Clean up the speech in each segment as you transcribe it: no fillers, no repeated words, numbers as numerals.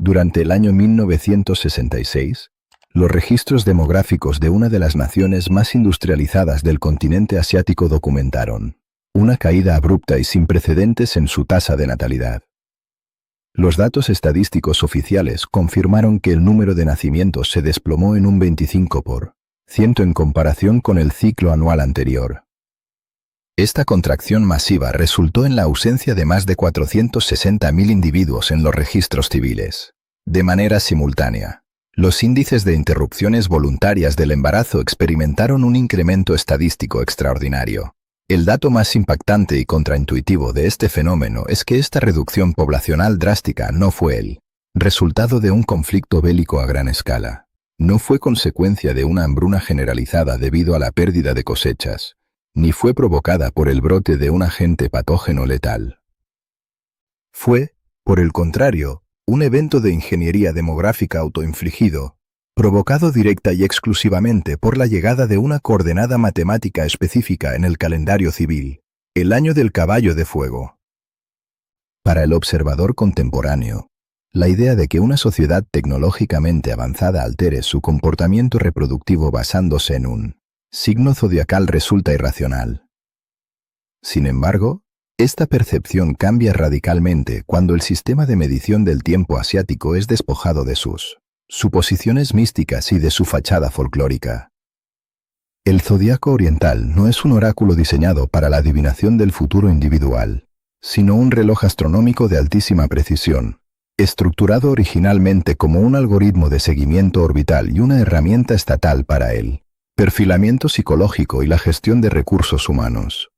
Durante el año 1966, los registros demográficos de una de las naciones más industrializadas del continente asiático documentaron una caída abrupta y sin precedentes en su tasa de natalidad. Los datos estadísticos oficiales confirmaron que el número de nacimientos se desplomó en un 25% en comparación con el ciclo anual anterior. Esta contracción masiva resultó en la ausencia de más de 460.000 individuos en los registros civiles. De manera simultánea, los índices de interrupciones voluntarias del embarazo experimentaron un incremento estadístico extraordinario. El dato más impactante y contraintuitivo de este fenómeno es que esta reducción poblacional drástica no fue el resultado de un conflicto bélico a gran escala. No fue consecuencia de una hambruna generalizada debido a la pérdida de cosechas, ni fue provocada por el brote de un agente patógeno letal. Fue, por el contrario, un evento de ingeniería demográfica autoinfligido, provocado directa y exclusivamente por la llegada de una coordenada matemática específica en el calendario civil, el año del caballo de fuego. Para el observador contemporáneo, la idea de que una sociedad tecnológicamente avanzada altere su comportamiento reproductivo basándose en un signo zodiacal resulta irracional. Sin embargo, esta percepción cambia radicalmente cuando el sistema de medición del tiempo asiático es despojado de sus suposiciones místicas y de su fachada folclórica. El zodiaco oriental no es un oráculo diseñado para la adivinación del futuro individual, sino un reloj astronómico de altísima precisión, estructurado originalmente como un algoritmo de seguimiento orbital y una herramienta estatal para el perfilamiento psicológico y la gestión de recursos humanos.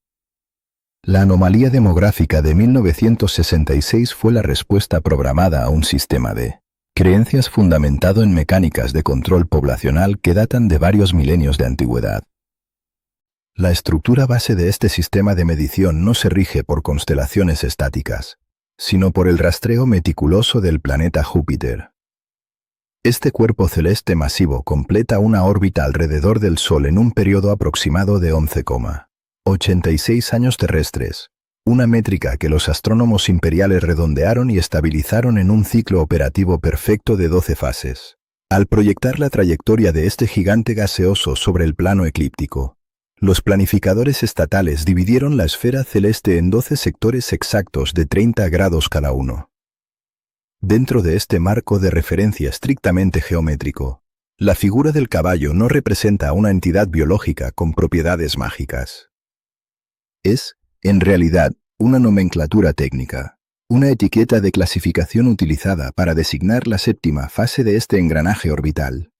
La anomalía demográfica de 1966 fue la respuesta programada a un sistema de creencias fundamentado en mecánicas de control poblacional que datan de varios milenios de antigüedad. La estructura base de este sistema de medición no se rige por constelaciones estáticas, sino por el rastreo meticuloso del planeta Júpiter. Este cuerpo celeste masivo completa una órbita alrededor del Sol en un periodo aproximado de 11,86 años terrestres, una métrica que los astrónomos imperiales redondearon y estabilizaron en un ciclo operativo perfecto de 12 fases. Al proyectar la trayectoria de este gigante gaseoso sobre el plano eclíptico, los planificadores estatales dividieron la esfera celeste en 12 sectores exactos de 30 grados cada uno. Dentro de este marco de referencia estrictamente geométrico, la figura del caballo no representa a una entidad biológica con propiedades mágicas. Es, en realidad, una nomenclatura técnica, una etiqueta de clasificación utilizada para designar la séptima fase de este engranaje orbital.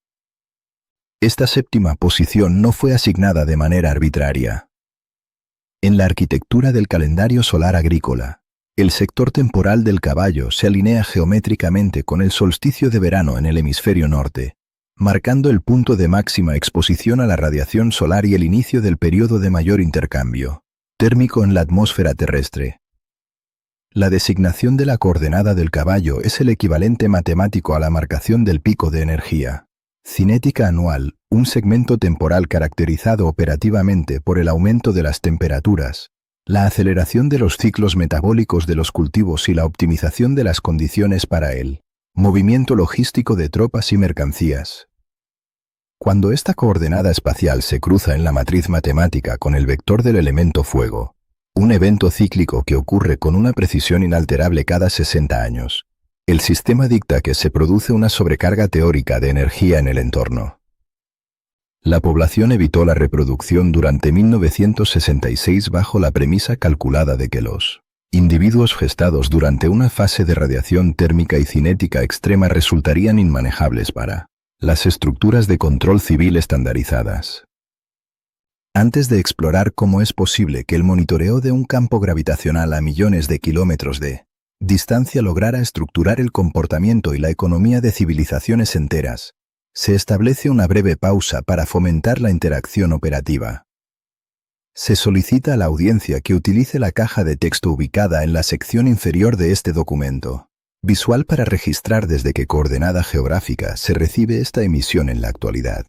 Esta séptima posición no fue asignada de manera arbitraria. En la arquitectura del calendario solar agrícola, el sector temporal del caballo se alinea geométricamente con el solsticio de verano en el hemisferio norte, marcando el punto de máxima exposición a la radiación solar y el inicio del periodo de mayor intercambio térmico en la atmósfera terrestre. La designación de la coordenada del caballo es el equivalente matemático a la marcación del pico de energía cinética anual, un segmento temporal caracterizado operativamente por el aumento de las temperaturas, la aceleración de los ciclos metabólicos de los cultivos y la optimización de las condiciones para el movimiento logístico de tropas y mercancías. Cuando esta coordenada espacial se cruza en la matriz matemática con el vector del elemento fuego, un evento cíclico que ocurre con una precisión inalterable cada 60 años, el sistema dicta que se produce una sobrecarga teórica de energía en el entorno. La población evitó la reproducción durante 1966 bajo la premisa calculada de que los individuos gestados durante una fase de radiación térmica y cinética extrema resultarían inmanejables para las estructuras de control civil estandarizadas. Antes de explorar cómo es posible que el monitoreo de un campo gravitacional a millones de kilómetros de distancia lograra estructurar el comportamiento y la economía de civilizaciones enteras, se establece una breve pausa para fomentar la interacción operativa. Se solicita a la audiencia que utilice la caja de texto ubicada en la sección inferior de este documento visual para registrar desde qué coordenada geográfica se recibe esta emisión en la actualidad.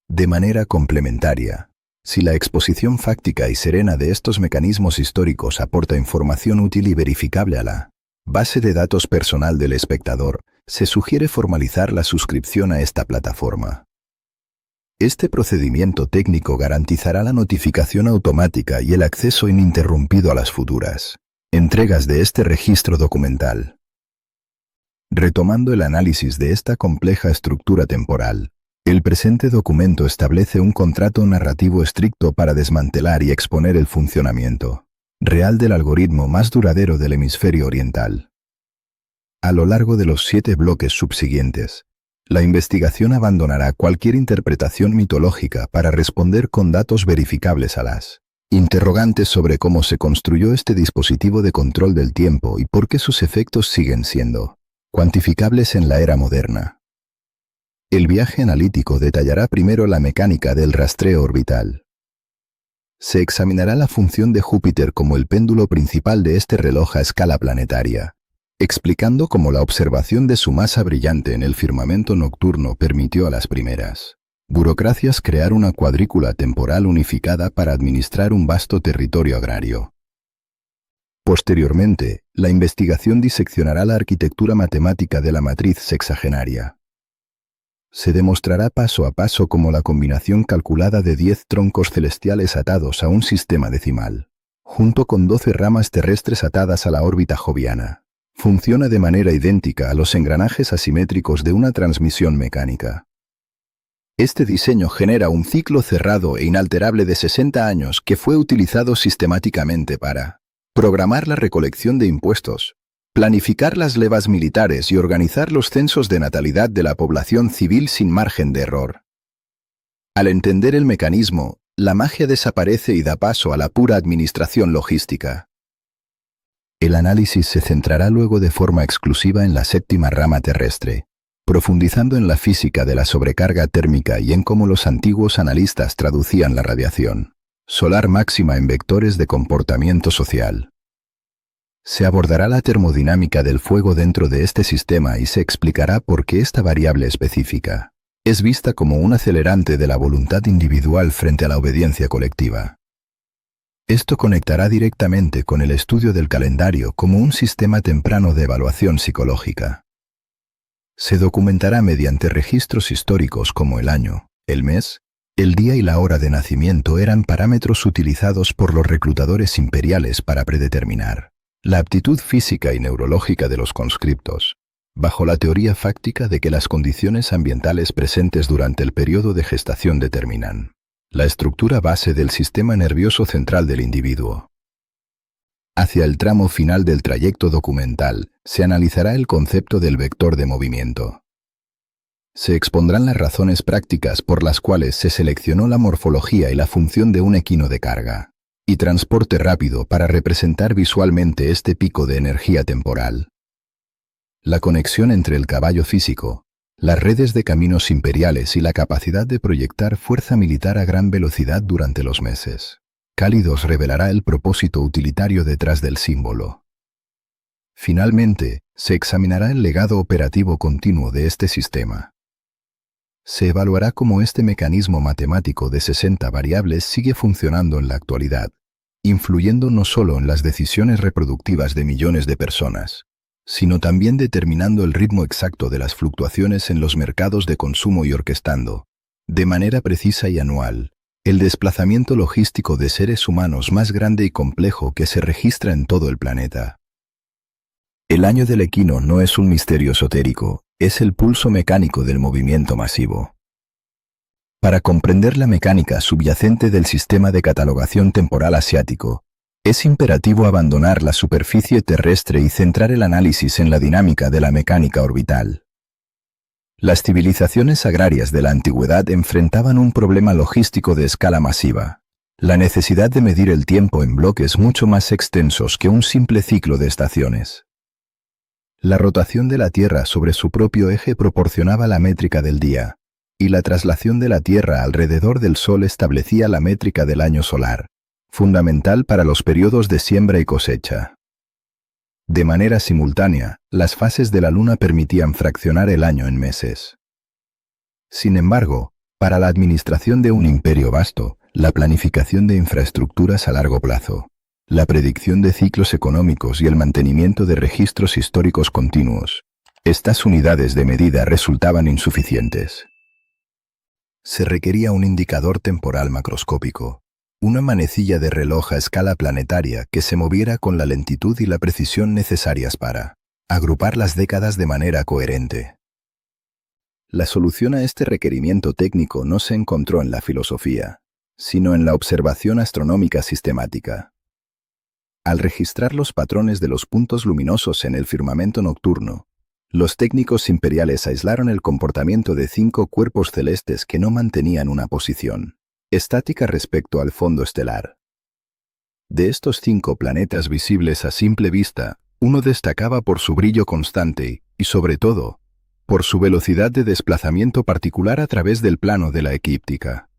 De manera complementaria, si la exposición fáctica y serena de estos mecanismos históricos aporta información útil y verificable a la Base de datos personal del espectador. Se sugiere formalizar la suscripción a esta plataforma. Este procedimiento técnico garantizará la notificación automática y el acceso ininterrumpido a las futuras entregas de este registro documental. Retomando el análisis de esta compleja estructura temporal, el presente documento establece un contrato narrativo estricto para desmantelar y exponer el funcionamiento real del algoritmo más duradero del hemisferio oriental. A lo largo de los 7 bloques subsiguientes, la investigación abandonará cualquier interpretación mitológica para responder con datos verificables a las interrogantes sobre cómo se construyó este dispositivo de control del tiempo y por qué sus efectos siguen siendo cuantificables en la era moderna. El viaje analítico detallará primero la mecánica del rastreo orbital. Se examinará la función de Júpiter como el péndulo principal de este reloj a escala planetaria, explicando cómo la observación de su masa brillante en el firmamento nocturno permitió a las primeras burocracias crear una cuadrícula temporal unificada para administrar un vasto territorio agrario. Posteriormente, la investigación diseccionará la arquitectura matemática de la matriz sexagenaria. Se demostrará paso a paso cómo la combinación calculada de 10 troncos celestiales atados a un sistema decimal, junto con 12 ramas terrestres atadas a la órbita joviana, funciona de manera idéntica a los engranajes asimétricos de una transmisión mecánica. Este diseño genera un ciclo cerrado e inalterable de 60 años que fue utilizado sistemáticamente para programar la recolección de impuestos, planificar las levas militares y organizar los censos de natalidad de la población civil sin margen de error. Al entender el mecanismo, la magia desaparece y da paso a la pura administración logística. El análisis se centrará luego de forma exclusiva en la séptima rama terrestre, profundizando en la física de la sobrecarga térmica y en cómo los antiguos analistas traducían la radiación solar máxima en vectores de comportamiento social. Se abordará la termodinámica del fuego dentro de este sistema y se explicará por qué esta variable específica es vista como un acelerante de la voluntad individual frente a la obediencia colectiva. Esto conectará directamente con el estudio del calendario como un sistema temprano de evaluación psicológica. Se documentará mediante registros históricos como el año, el mes, el día y la hora de nacimiento eran parámetros utilizados por los reclutadores imperiales para predeterminar la aptitud física y neurológica de los conscriptos, bajo la teoría fáctica de que las condiciones ambientales presentes durante el periodo de gestación determinan la estructura base del sistema nervioso central del individuo. Hacia el tramo final del trayecto documental, se analizará el concepto del vector de movimiento. Se expondrán las razones prácticas por las cuales se seleccionó la morfología y la función de un equino de carga y transporte rápido para representar visualmente este pico de energía temporal. La conexión entre el caballo físico, las redes de caminos imperiales y la capacidad de proyectar fuerza militar a gran velocidad durante los meses cálidos revelará el propósito utilitario detrás del símbolo. Finalmente, se examinará el legado operativo continuo de este sistema. Se evaluará cómo este mecanismo matemático de 60 variables sigue funcionando en la actualidad, influyendo no solo en las decisiones reproductivas de millones de personas, sino también determinando el ritmo exacto de las fluctuaciones en los mercados de consumo y orquestando, de manera precisa y anual, el desplazamiento logístico de seres humanos más grande y complejo que se registra en todo el planeta. El año del equino no es un misterio esotérico, es el pulso mecánico del movimiento masivo. Para comprender la mecánica subyacente del sistema de catalogación temporal asiático, es imperativo abandonar la superficie terrestre y centrar el análisis en la dinámica de la mecánica orbital. Las civilizaciones agrarias de la antigüedad enfrentaban un problema logístico de escala masiva, la necesidad de medir el tiempo en bloques mucho más extensos que un simple ciclo de estaciones. La rotación de la Tierra sobre su propio eje proporcionaba la métrica del día, y la traslación de la Tierra alrededor del Sol establecía la métrica del año solar, fundamental para los periodos de siembra y cosecha. De manera simultánea, las fases de la Luna permitían fraccionar el año en meses. Sin embargo, para la administración de un imperio vasto, la planificación de infraestructuras a largo plazo, la predicción de ciclos económicos y el mantenimiento de registros históricos continuos. Estas unidades de medida resultaban insuficientes. Se requería un indicador temporal macroscópico, una manecilla de reloj a escala planetaria que se moviera con la lentitud y la precisión necesarias para agrupar las décadas de manera coherente. La solución a este requerimiento técnico no se encontró en la filosofía, sino en la observación astronómica sistemática. Al registrar los patrones de los puntos luminosos en el firmamento nocturno, los técnicos imperiales aislaron el comportamiento de 5 cuerpos celestes que no mantenían una posición estática respecto al fondo estelar. De estos 5 planetas visibles a simple vista, uno destacaba por su brillo constante y, sobre todo, por su velocidad de desplazamiento particular a través del plano de la eclíptica.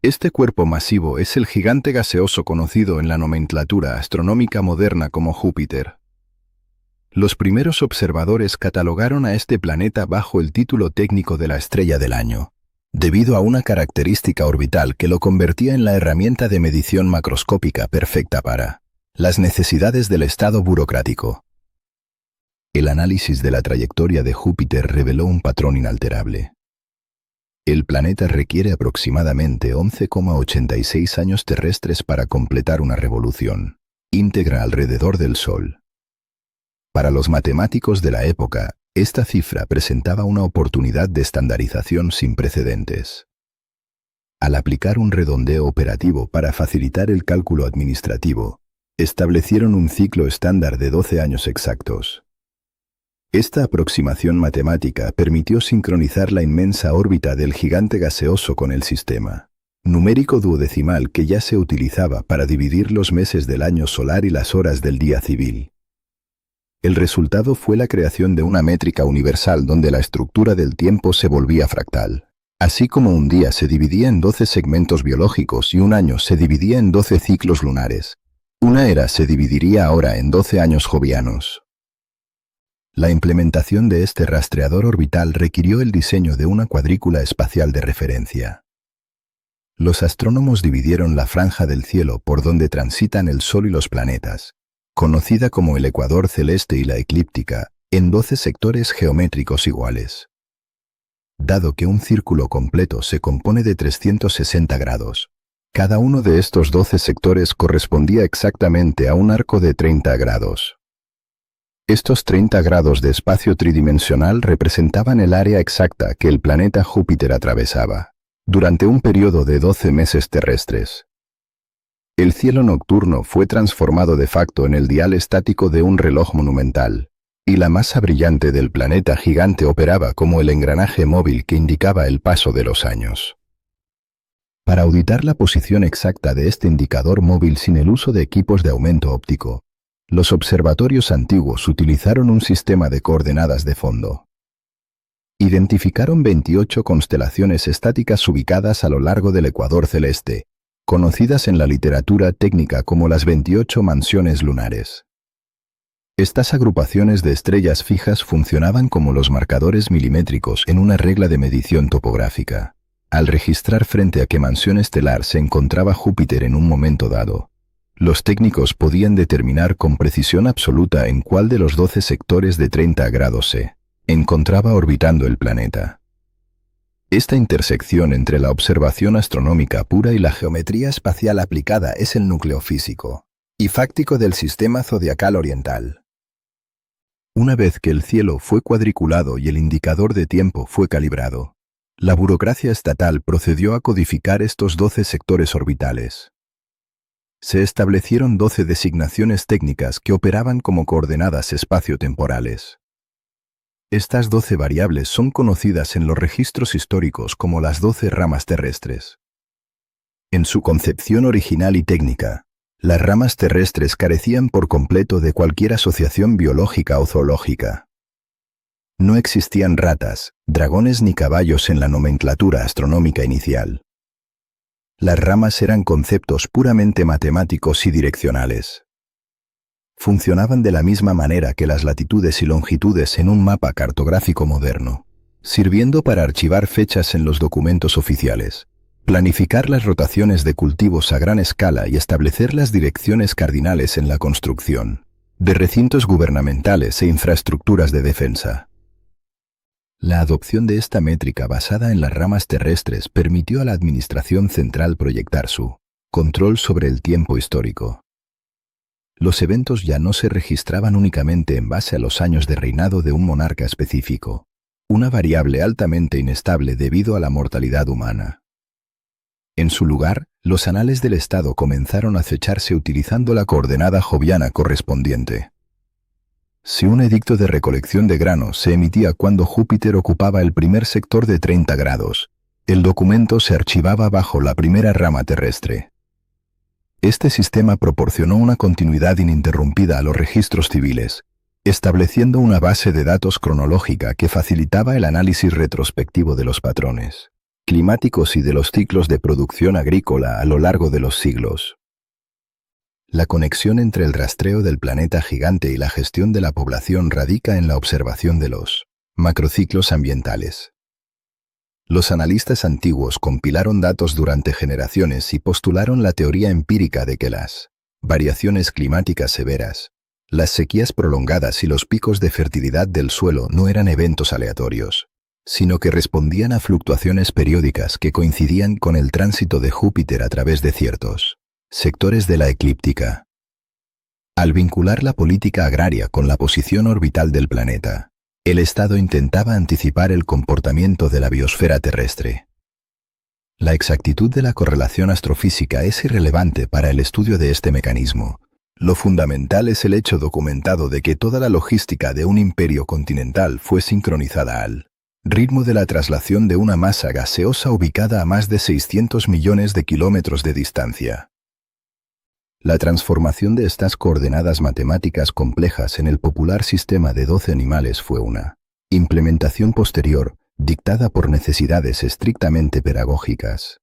Este cuerpo masivo es el gigante gaseoso conocido en la nomenclatura astronómica moderna como Júpiter. Los primeros observadores catalogaron a este planeta bajo el título técnico de la estrella del año, debido a una característica orbital que lo convertía en la herramienta de medición macroscópica perfecta para las necesidades del estado burocrático. El análisis de la trayectoria de Júpiter reveló un patrón inalterable. El planeta requiere aproximadamente 11,86 años terrestres para completar una revolución íntegra alrededor del Sol. Para los matemáticos de la época, esta cifra presentaba una oportunidad de estandarización sin precedentes. Al aplicar un redondeo operativo para facilitar el cálculo administrativo, establecieron un ciclo estándar de 12 años exactos. Esta aproximación matemática permitió sincronizar la inmensa órbita del gigante gaseoso con el sistema numérico duodecimal que ya se utilizaba para dividir los meses del año solar y las horas del día civil. El resultado fue la creación de una métrica universal donde la estructura del tiempo se volvía fractal. Así como un día se dividía en 12 segmentos biológicos y un año se dividía en 12 ciclos lunares, una era se dividiría ahora en 12 años jovianos. La implementación de este rastreador orbital requirió el diseño de una cuadrícula espacial de referencia. Los astrónomos dividieron la franja del cielo por donde transitan el Sol y los planetas, conocida como el ecuador celeste y la eclíptica, en 12 sectores geométricos iguales. Dado que un círculo completo se compone de 360 grados, cada uno de estos 12 sectores correspondía exactamente a un arco de 30 grados. Estos 30 grados de espacio tridimensional representaban el área exacta que el planeta Júpiter atravesaba, durante un periodo de 12 meses terrestres. El cielo nocturno fue transformado de facto en el dial estático de un reloj monumental, y la masa brillante del planeta gigante operaba como el engranaje móvil que indicaba el paso de los años. Para auditar la posición exacta de este indicador móvil sin el uso de equipos de aumento óptico, los observatorios antiguos utilizaron un sistema de coordenadas de fondo. Identificaron 28 constelaciones estáticas ubicadas a lo largo del ecuador celeste, conocidas en la literatura técnica como las 28 mansiones lunares. Estas agrupaciones de estrellas fijas funcionaban como los marcadores milimétricos en una regla de medición topográfica. Al registrar frente a qué mansión estelar se encontraba Júpiter en un momento dado, los técnicos podían determinar con precisión absoluta en cuál de los 12 sectores de 30 grados se encontraba orbitando el planeta. Esta intersección entre la observación astronómica pura y la geometría espacial aplicada es el núcleo físico y fáctico del sistema zodiacal oriental. Una vez que el cielo fue cuadriculado y el indicador de tiempo fue calibrado, la burocracia estatal procedió a codificar estos 12 sectores orbitales. Se establecieron 12 designaciones técnicas que operaban como coordenadas espaciotemporales. Estas 12 variables son conocidas en los registros históricos como las 12 ramas terrestres. En su concepción original y técnica, las ramas terrestres carecían por completo de cualquier asociación biológica o zoológica. No existían ratas, dragones ni caballos en la nomenclatura astronómica inicial. Las ramas eran conceptos puramente matemáticos y direccionales. Funcionaban de la misma manera que las latitudes y longitudes en un mapa cartográfico moderno, sirviendo para archivar fechas en los documentos oficiales, planificar las rotaciones de cultivos a gran escala y establecer las direcciones cardinales en la construcción de recintos gubernamentales e infraestructuras de defensa. La adopción de esta métrica basada en las ramas terrestres permitió a la Administración Central proyectar su control sobre el tiempo histórico. Los eventos ya no se registraban únicamente en base a los años de reinado de un monarca específico, una variable altamente inestable debido a la mortalidad humana. En su lugar, los anales del Estado comenzaron a fecharse utilizando la coordenada joviana correspondiente. Si un edicto de recolección de granos se emitía cuando Júpiter ocupaba el primer sector de 30 grados, el documento se archivaba bajo la primera rama terrestre. Este sistema proporcionó una continuidad ininterrumpida a los registros civiles, estableciendo una base de datos cronológica que facilitaba el análisis retrospectivo de los patrones climáticos y de los ciclos de producción agrícola a lo largo de los siglos. La conexión entre el rastreo del planeta gigante y la gestión de la población radica en la observación de los macrociclos ambientales. Los analistas antiguos compilaron datos durante generaciones y postularon la teoría empírica de que las variaciones climáticas severas, las sequías prolongadas y los picos de fertilidad del suelo no eran eventos aleatorios, sino que respondían a fluctuaciones periódicas que coincidían con el tránsito de Júpiter a través de ciertos sectores de la eclíptica. Al vincular la política agraria con la posición orbital del planeta, el Estado intentaba anticipar el comportamiento de la biosfera terrestre. La exactitud de la correlación astrofísica es irrelevante para el estudio de este mecanismo. Lo fundamental es el hecho documentado de que toda la logística de un imperio continental fue sincronizada al ritmo de la traslación de una masa gaseosa ubicada a más de 600 millones de kilómetros de distancia. La transformación de estas coordenadas matemáticas complejas en el popular sistema de 12 animales fue una implementación posterior, dictada por necesidades estrictamente pedagógicas.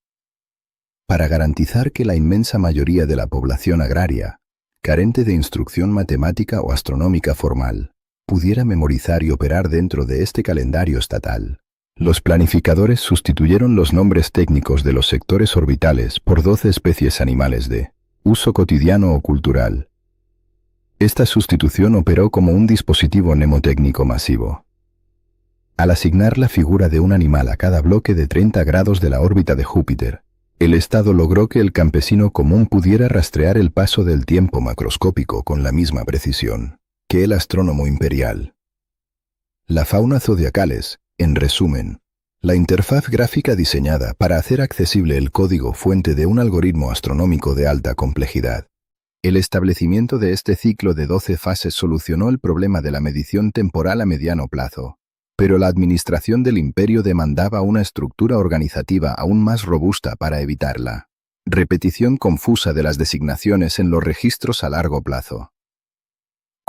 Para garantizar que la inmensa mayoría de la población agraria, carente de instrucción matemática o astronómica formal, pudiera memorizar y operar dentro de este calendario estatal, los planificadores sustituyeron los nombres técnicos de los sectores orbitales por 12 especies animales de uso cotidiano o cultural. Esta sustitución operó como un dispositivo mnemotécnico masivo. Al asignar la figura de un animal a cada bloque de 30 grados de la órbita de Júpiter, el Estado logró que el campesino común pudiera rastrear el paso del tiempo macroscópico con la misma precisión que el astrónomo imperial. La fauna zodiacal es, en resumen, la interfaz gráfica diseñada para hacer accesible el código fuente de un algoritmo astronómico de alta complejidad. El establecimiento de este ciclo de 12 fases solucionó el problema de la medición temporal a mediano plazo, pero la administración del imperio demandaba una estructura organizativa aún más robusta para evitar la repetición confusa de las designaciones en los registros a largo plazo.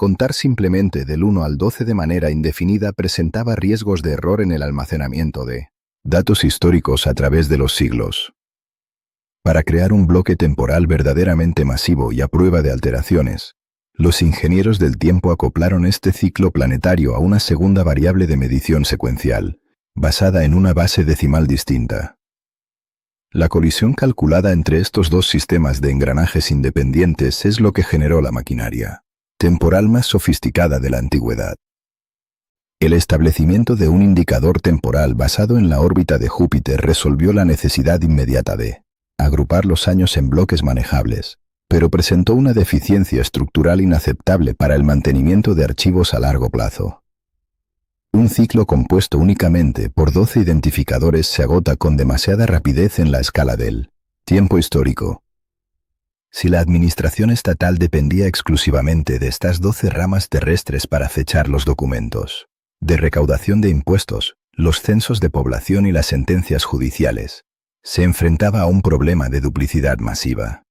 Contar simplemente del 1 al 12 de manera indefinida presentaba riesgos de error en el almacenamiento de datos históricos a través de los siglos. Para crear un bloque temporal verdaderamente masivo y a prueba de alteraciones, los ingenieros del tiempo acoplaron este ciclo planetario a una segunda variable de medición secuencial, basada en una base decimal distinta. La colisión calculada entre estos dos sistemas de engranajes independientes es lo que generó la maquinaria temporal más sofisticada de la antigüedad. El establecimiento de un indicador temporal basado en la órbita de Júpiter resolvió la necesidad inmediata de agrupar los años en bloques manejables, pero presentó una deficiencia estructural inaceptable para el mantenimiento de archivos a largo plazo. Un ciclo compuesto únicamente por 12 identificadores se agota con demasiada rapidez en la escala del tiempo histórico. Si la administración estatal dependía exclusivamente de estas 12 ramas terrestres para fechar los documentos de recaudación de impuestos, los censos de población y las sentencias judiciales, se enfrentaba a un problema de duplicidad masiva.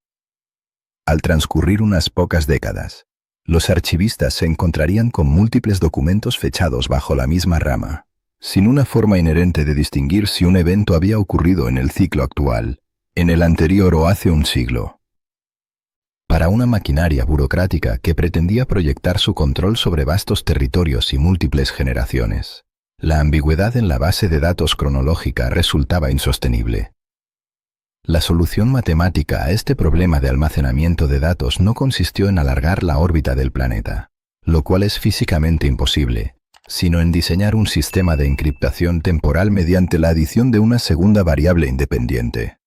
Al transcurrir unas pocas décadas, los archivistas se encontrarían con múltiples documentos fechados bajo la misma rama, sin una forma inherente de distinguir si un evento había ocurrido en el ciclo actual, en el anterior o hace un siglo. Para una maquinaria burocrática que pretendía proyectar su control sobre vastos territorios y múltiples generaciones, la ambigüedad en la base de datos cronológica resultaba insostenible. La solución matemática a este problema de almacenamiento de datos no consistió en alargar la órbita del planeta, lo cual es físicamente imposible, sino en diseñar un sistema de encriptación temporal mediante la adición de una segunda variable independiente.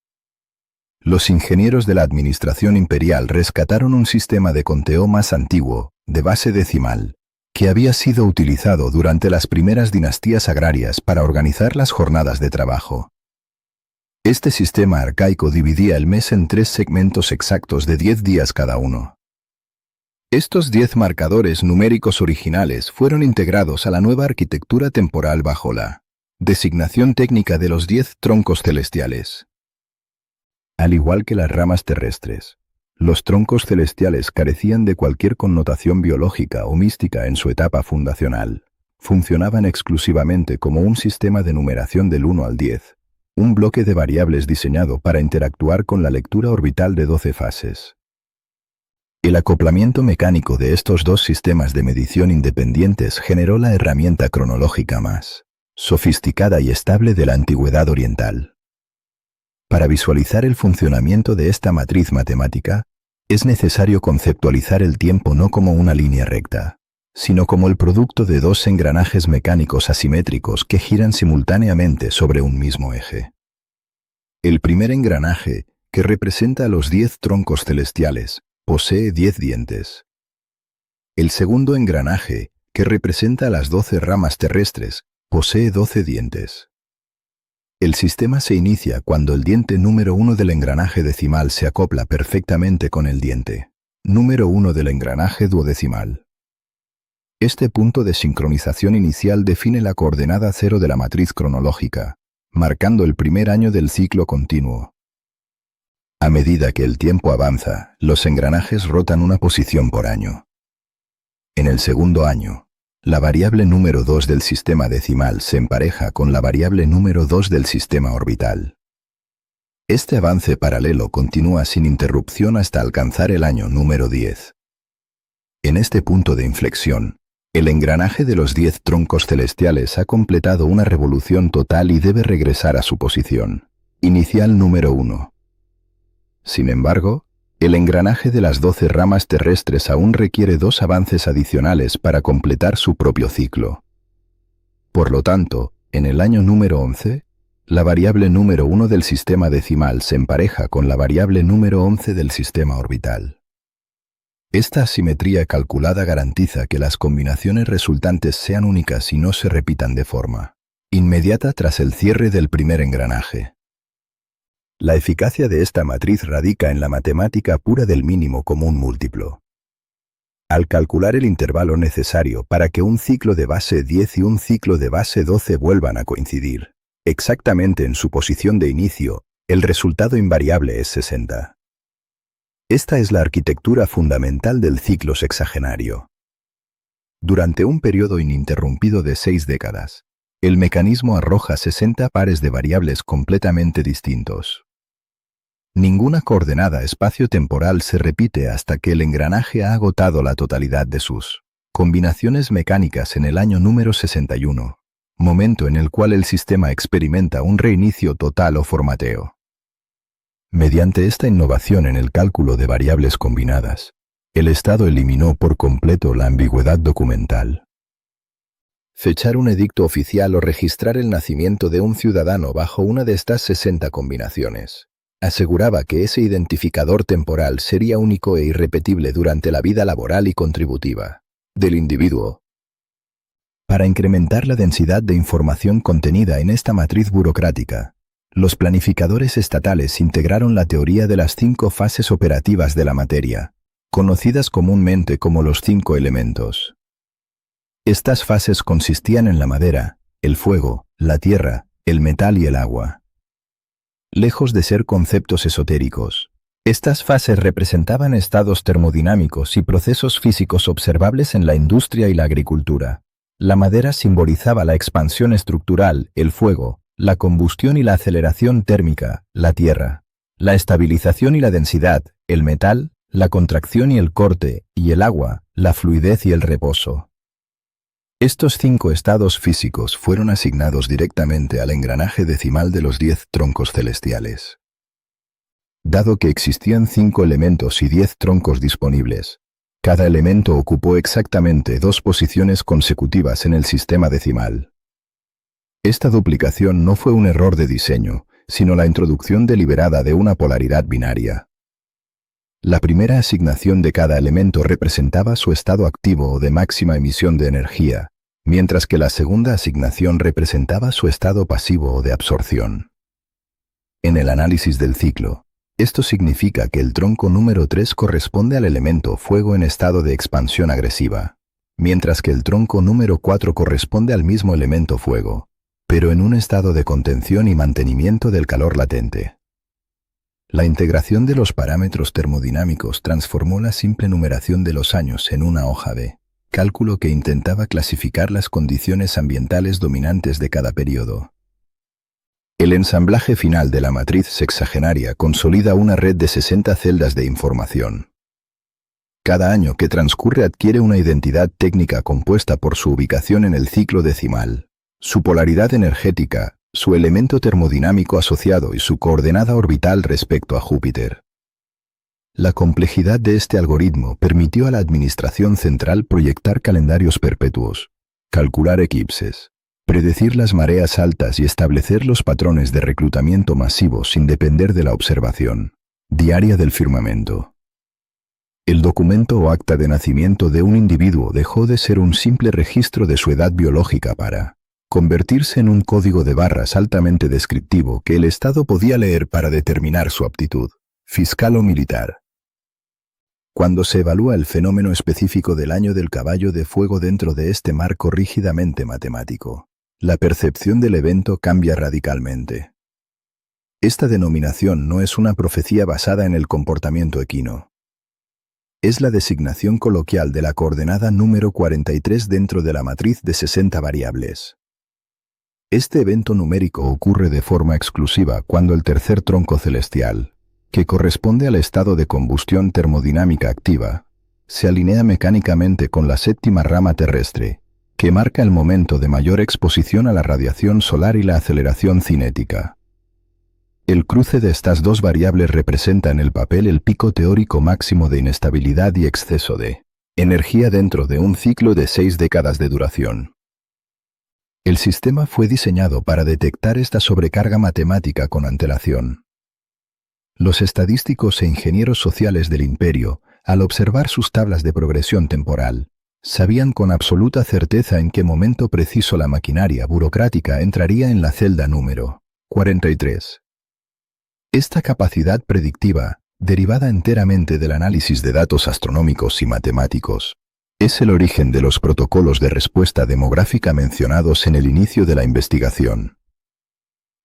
Los ingenieros de la administración imperial rescataron un sistema de conteo más antiguo, de base decimal, que había sido utilizado durante las primeras dinastías agrarias para organizar las jornadas de trabajo. Este sistema arcaico dividía el mes en 3 segmentos exactos de 10 días cada uno. Estos 10 marcadores numéricos originales fueron integrados a la nueva arquitectura temporal bajo la designación técnica de los 10 troncos celestiales. Al igual que las ramas terrestres, los troncos celestiales carecían de cualquier connotación biológica o mística en su etapa fundacional. Funcionaban exclusivamente como un sistema de numeración del 1 al 10, un bloque de variables diseñado para interactuar con la lectura orbital de 12 fases. El acoplamiento mecánico de estos dos sistemas de medición independientes generó la herramienta cronológica más sofisticada y estable de la antigüedad oriental. Para visualizar el funcionamiento de esta matriz matemática, es necesario conceptualizar el tiempo no como una línea recta, sino como el producto de dos engranajes mecánicos asimétricos que giran simultáneamente sobre un mismo eje. El primer engranaje, que representa a los 10 troncos celestiales, posee 10 dientes. El segundo engranaje, que representa a las 12 ramas terrestres, posee 12 dientes. El sistema se inicia cuando el diente número 1 del engranaje decimal se acopla perfectamente con el diente número 1 del engranaje duodecimal. Este punto de sincronización inicial define la coordenada 0 de la matriz cronológica, marcando el primer año del ciclo continuo. A medida que el tiempo avanza, los engranajes rotan una posición por año. En el segundo año, la variable número 2 del sistema decimal se empareja con la variable número 2 del sistema orbital. Este avance paralelo continúa sin interrupción hasta alcanzar el año número 10. En este punto de inflexión, el engranaje de los 10 troncos celestiales ha completado una revolución total y debe regresar a su posición inicial número 1. Sin embargo, el engranaje de las 12 ramas terrestres aún requiere 2 avances adicionales para completar su propio ciclo. Por lo tanto, en el año número 11, la variable número 1 del sistema decimal se empareja con la variable número 11 del sistema orbital. Esta asimetría calculada garantiza que las combinaciones resultantes sean únicas y no se repitan de forma inmediata tras el cierre del primer engranaje. La eficacia de esta matriz radica en la matemática pura del mínimo común múltiplo. Al calcular el intervalo necesario para que un ciclo de base 10 y un ciclo de base 12 vuelvan a coincidir exactamente en su posición de inicio, el resultado invariable es 60. Esta es la arquitectura fundamental del ciclo sexagenario. Durante un periodo ininterrumpido de 6 décadas, el mecanismo arroja 60 pares de variables completamente distintos. Ninguna coordenada espacio-temporal se repite hasta que el engranaje ha agotado la totalidad de sus combinaciones mecánicas en el año número 61, momento en el cual el sistema experimenta un reinicio total o formateo. Mediante esta innovación en el cálculo de variables combinadas, el Estado eliminó por completo la ambigüedad documental. Fechar un edicto oficial o registrar el nacimiento de un ciudadano bajo una de estas 60 combinaciones aseguraba que ese identificador temporal sería único e irrepetible durante la vida laboral y contributiva del individuo. Para incrementar la densidad de información contenida en esta matriz burocrática, los planificadores estatales integraron la teoría de las 5 fases operativas de la materia, conocidas comúnmente como los 5 elementos. Estas fases consistían en la madera, el fuego, la tierra, el metal y el agua. Lejos de ser conceptos esotéricos, estas fases representaban estados termodinámicos y procesos físicos observables en la industria y la agricultura. La madera simbolizaba la expansión estructural, el fuego, la combustión y la aceleración térmica, la tierra. La estabilización y la densidad, el metal, la contracción y el corte, y el agua, la fluidez y el reposo. Estos 5 estados físicos fueron asignados directamente al engranaje decimal de los 10 troncos celestiales. Dado que existían 5 elementos y 10 troncos disponibles, cada elemento ocupó exactamente 2 posiciones consecutivas en el sistema decimal. Esta duplicación no fue un error de diseño, sino la introducción deliberada de una polaridad binaria. La primera asignación de cada elemento representaba su estado activo o de máxima emisión de energía, mientras que la segunda asignación representaba su estado pasivo o de absorción. En el análisis del ciclo, esto significa que el tronco número 3 corresponde al elemento fuego en estado de expansión agresiva, mientras que el tronco número 4 corresponde al mismo elemento fuego, pero en un estado de contención y mantenimiento del calor latente. La integración de los parámetros termodinámicos transformó la simple numeración de los años en una hoja de cálculo que intentaba clasificar las condiciones ambientales dominantes de cada periodo. El ensamblaje final de la matriz sexagenaria consolida una red de 60 celdas de información. Cada año que transcurre adquiere una identidad técnica compuesta por su ubicación en el ciclo decimal, su polaridad energética, su elemento termodinámico asociado y su coordenada orbital respecto a Júpiter. La complejidad de este algoritmo permitió a la administración central proyectar calendarios perpetuos, calcular eclipses, predecir las mareas altas y establecer los patrones de reclutamiento masivo sin depender de la observación diaria del firmamento. El documento o acta de nacimiento de un individuo dejó de ser un simple registro de su edad biológica para convertirse en un código de barras altamente descriptivo que el Estado podía leer para determinar su aptitud fiscal o militar. Cuando se evalúa el fenómeno específico del año del caballo de fuego dentro de este marco rígidamente matemático, la percepción del evento cambia radicalmente. Esta denominación no es una profecía basada en el comportamiento equino. Es la designación coloquial de la coordenada número 43 dentro de la matriz de 60 variables. Este evento numérico ocurre de forma exclusiva cuando el tercer tronco celestial, que corresponde al estado de combustión termodinámica activa, se alinea mecánicamente con la séptima rama terrestre, que marca el momento de mayor exposición a la radiación solar y la aceleración cinética. El cruce de estas dos variables representa en el papel el pico teórico máximo de inestabilidad y exceso de energía dentro de un ciclo de 6 décadas de duración. El sistema fue diseñado para detectar esta sobrecarga matemática con antelación. Los estadísticos e ingenieros sociales del imperio, al observar sus tablas de progresión temporal, sabían con absoluta certeza en qué momento preciso la maquinaria burocrática entraría en la celda número 43. Esta capacidad predictiva, derivada enteramente del análisis de datos astronómicos y matemáticos, es el origen de los protocolos de respuesta demográfica mencionados en el inicio de la investigación.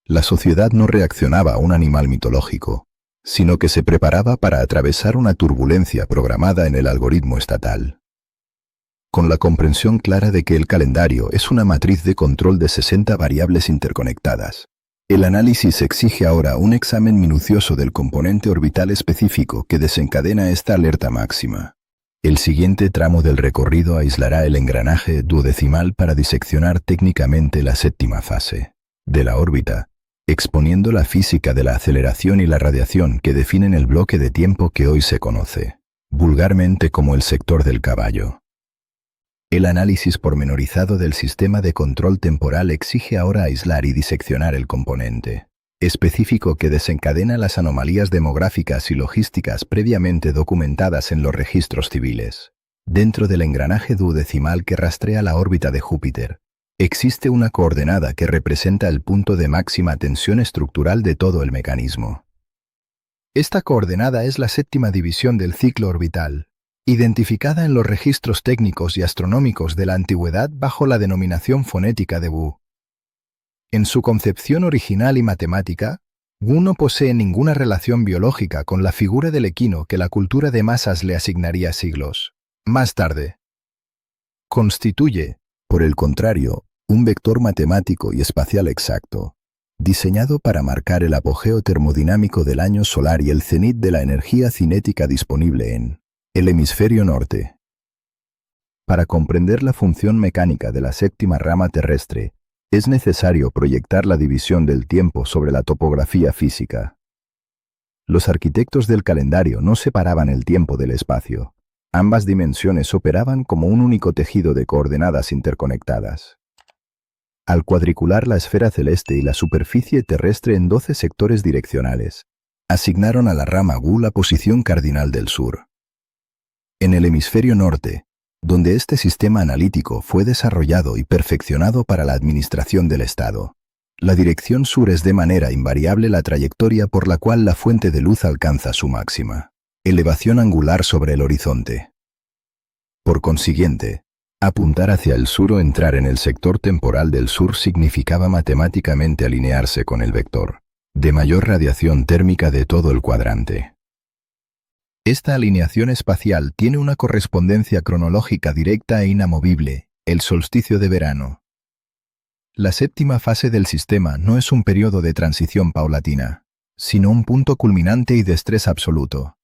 La sociedad no reaccionaba a un animal mitológico, sino que se preparaba para atravesar una turbulencia programada en el algoritmo estatal. Con la comprensión clara de que el calendario es una matriz de control de 60 variables interconectadas, el análisis exige ahora un examen minucioso del componente orbital específico que desencadena esta alerta máxima. El siguiente tramo del recorrido aislará el engranaje duodecimal para diseccionar técnicamente la séptima fase de la órbita, exponiendo la física de la aceleración y la radiación que definen el bloque de tiempo que hoy se conoce vulgarmente como el sector del caballo. El análisis pormenorizado del sistema de control temporal exige ahora aislar y diseccionar el componente específico que desencadena las anomalías demográficas y logísticas previamente documentadas en los registros civiles. Dentro del engranaje duodecimal que rastrea la órbita de Júpiter, existe una coordenada que representa el punto de máxima tensión estructural de todo el mecanismo. Esta coordenada es la séptima división del ciclo orbital, identificada en los registros técnicos y astronómicos de la antigüedad bajo la denominación fonética de Wu. En su concepción original y matemática, Wu no posee ninguna relación biológica con la figura del equino que la cultura de masas le asignaría siglos más tarde. Constituye, por el contrario, un vector matemático y espacial exacto, diseñado para marcar el apogeo termodinámico del año solar y el cenit de la energía cinética disponible en el hemisferio norte. Para comprender la función mecánica de la séptima rama terrestre, es necesario proyectar la división del tiempo sobre la topografía física. Los arquitectos del calendario no separaban el tiempo del espacio. Ambas dimensiones operaban como un único tejido de coordenadas interconectadas. Al cuadricular la esfera celeste y la superficie terrestre en 12 sectores direccionales, asignaron a la rama Gu la posición cardinal del sur. En el hemisferio norte, donde este sistema analítico fue desarrollado y perfeccionado para la administración del Estado, la dirección sur es de manera invariable la trayectoria por la cual la fuente de luz alcanza su máxima elevación angular sobre el horizonte. Por consiguiente, apuntar hacia el sur o entrar en el sector temporal del sur significaba matemáticamente alinearse con el vector de mayor radiación térmica de todo el cuadrante. Esta alineación espacial tiene una correspondencia cronológica directa e inamovible, el solsticio de verano. La séptima fase del sistema no es un periodo de transición paulatina, sino un punto culminante y de estrés absoluto.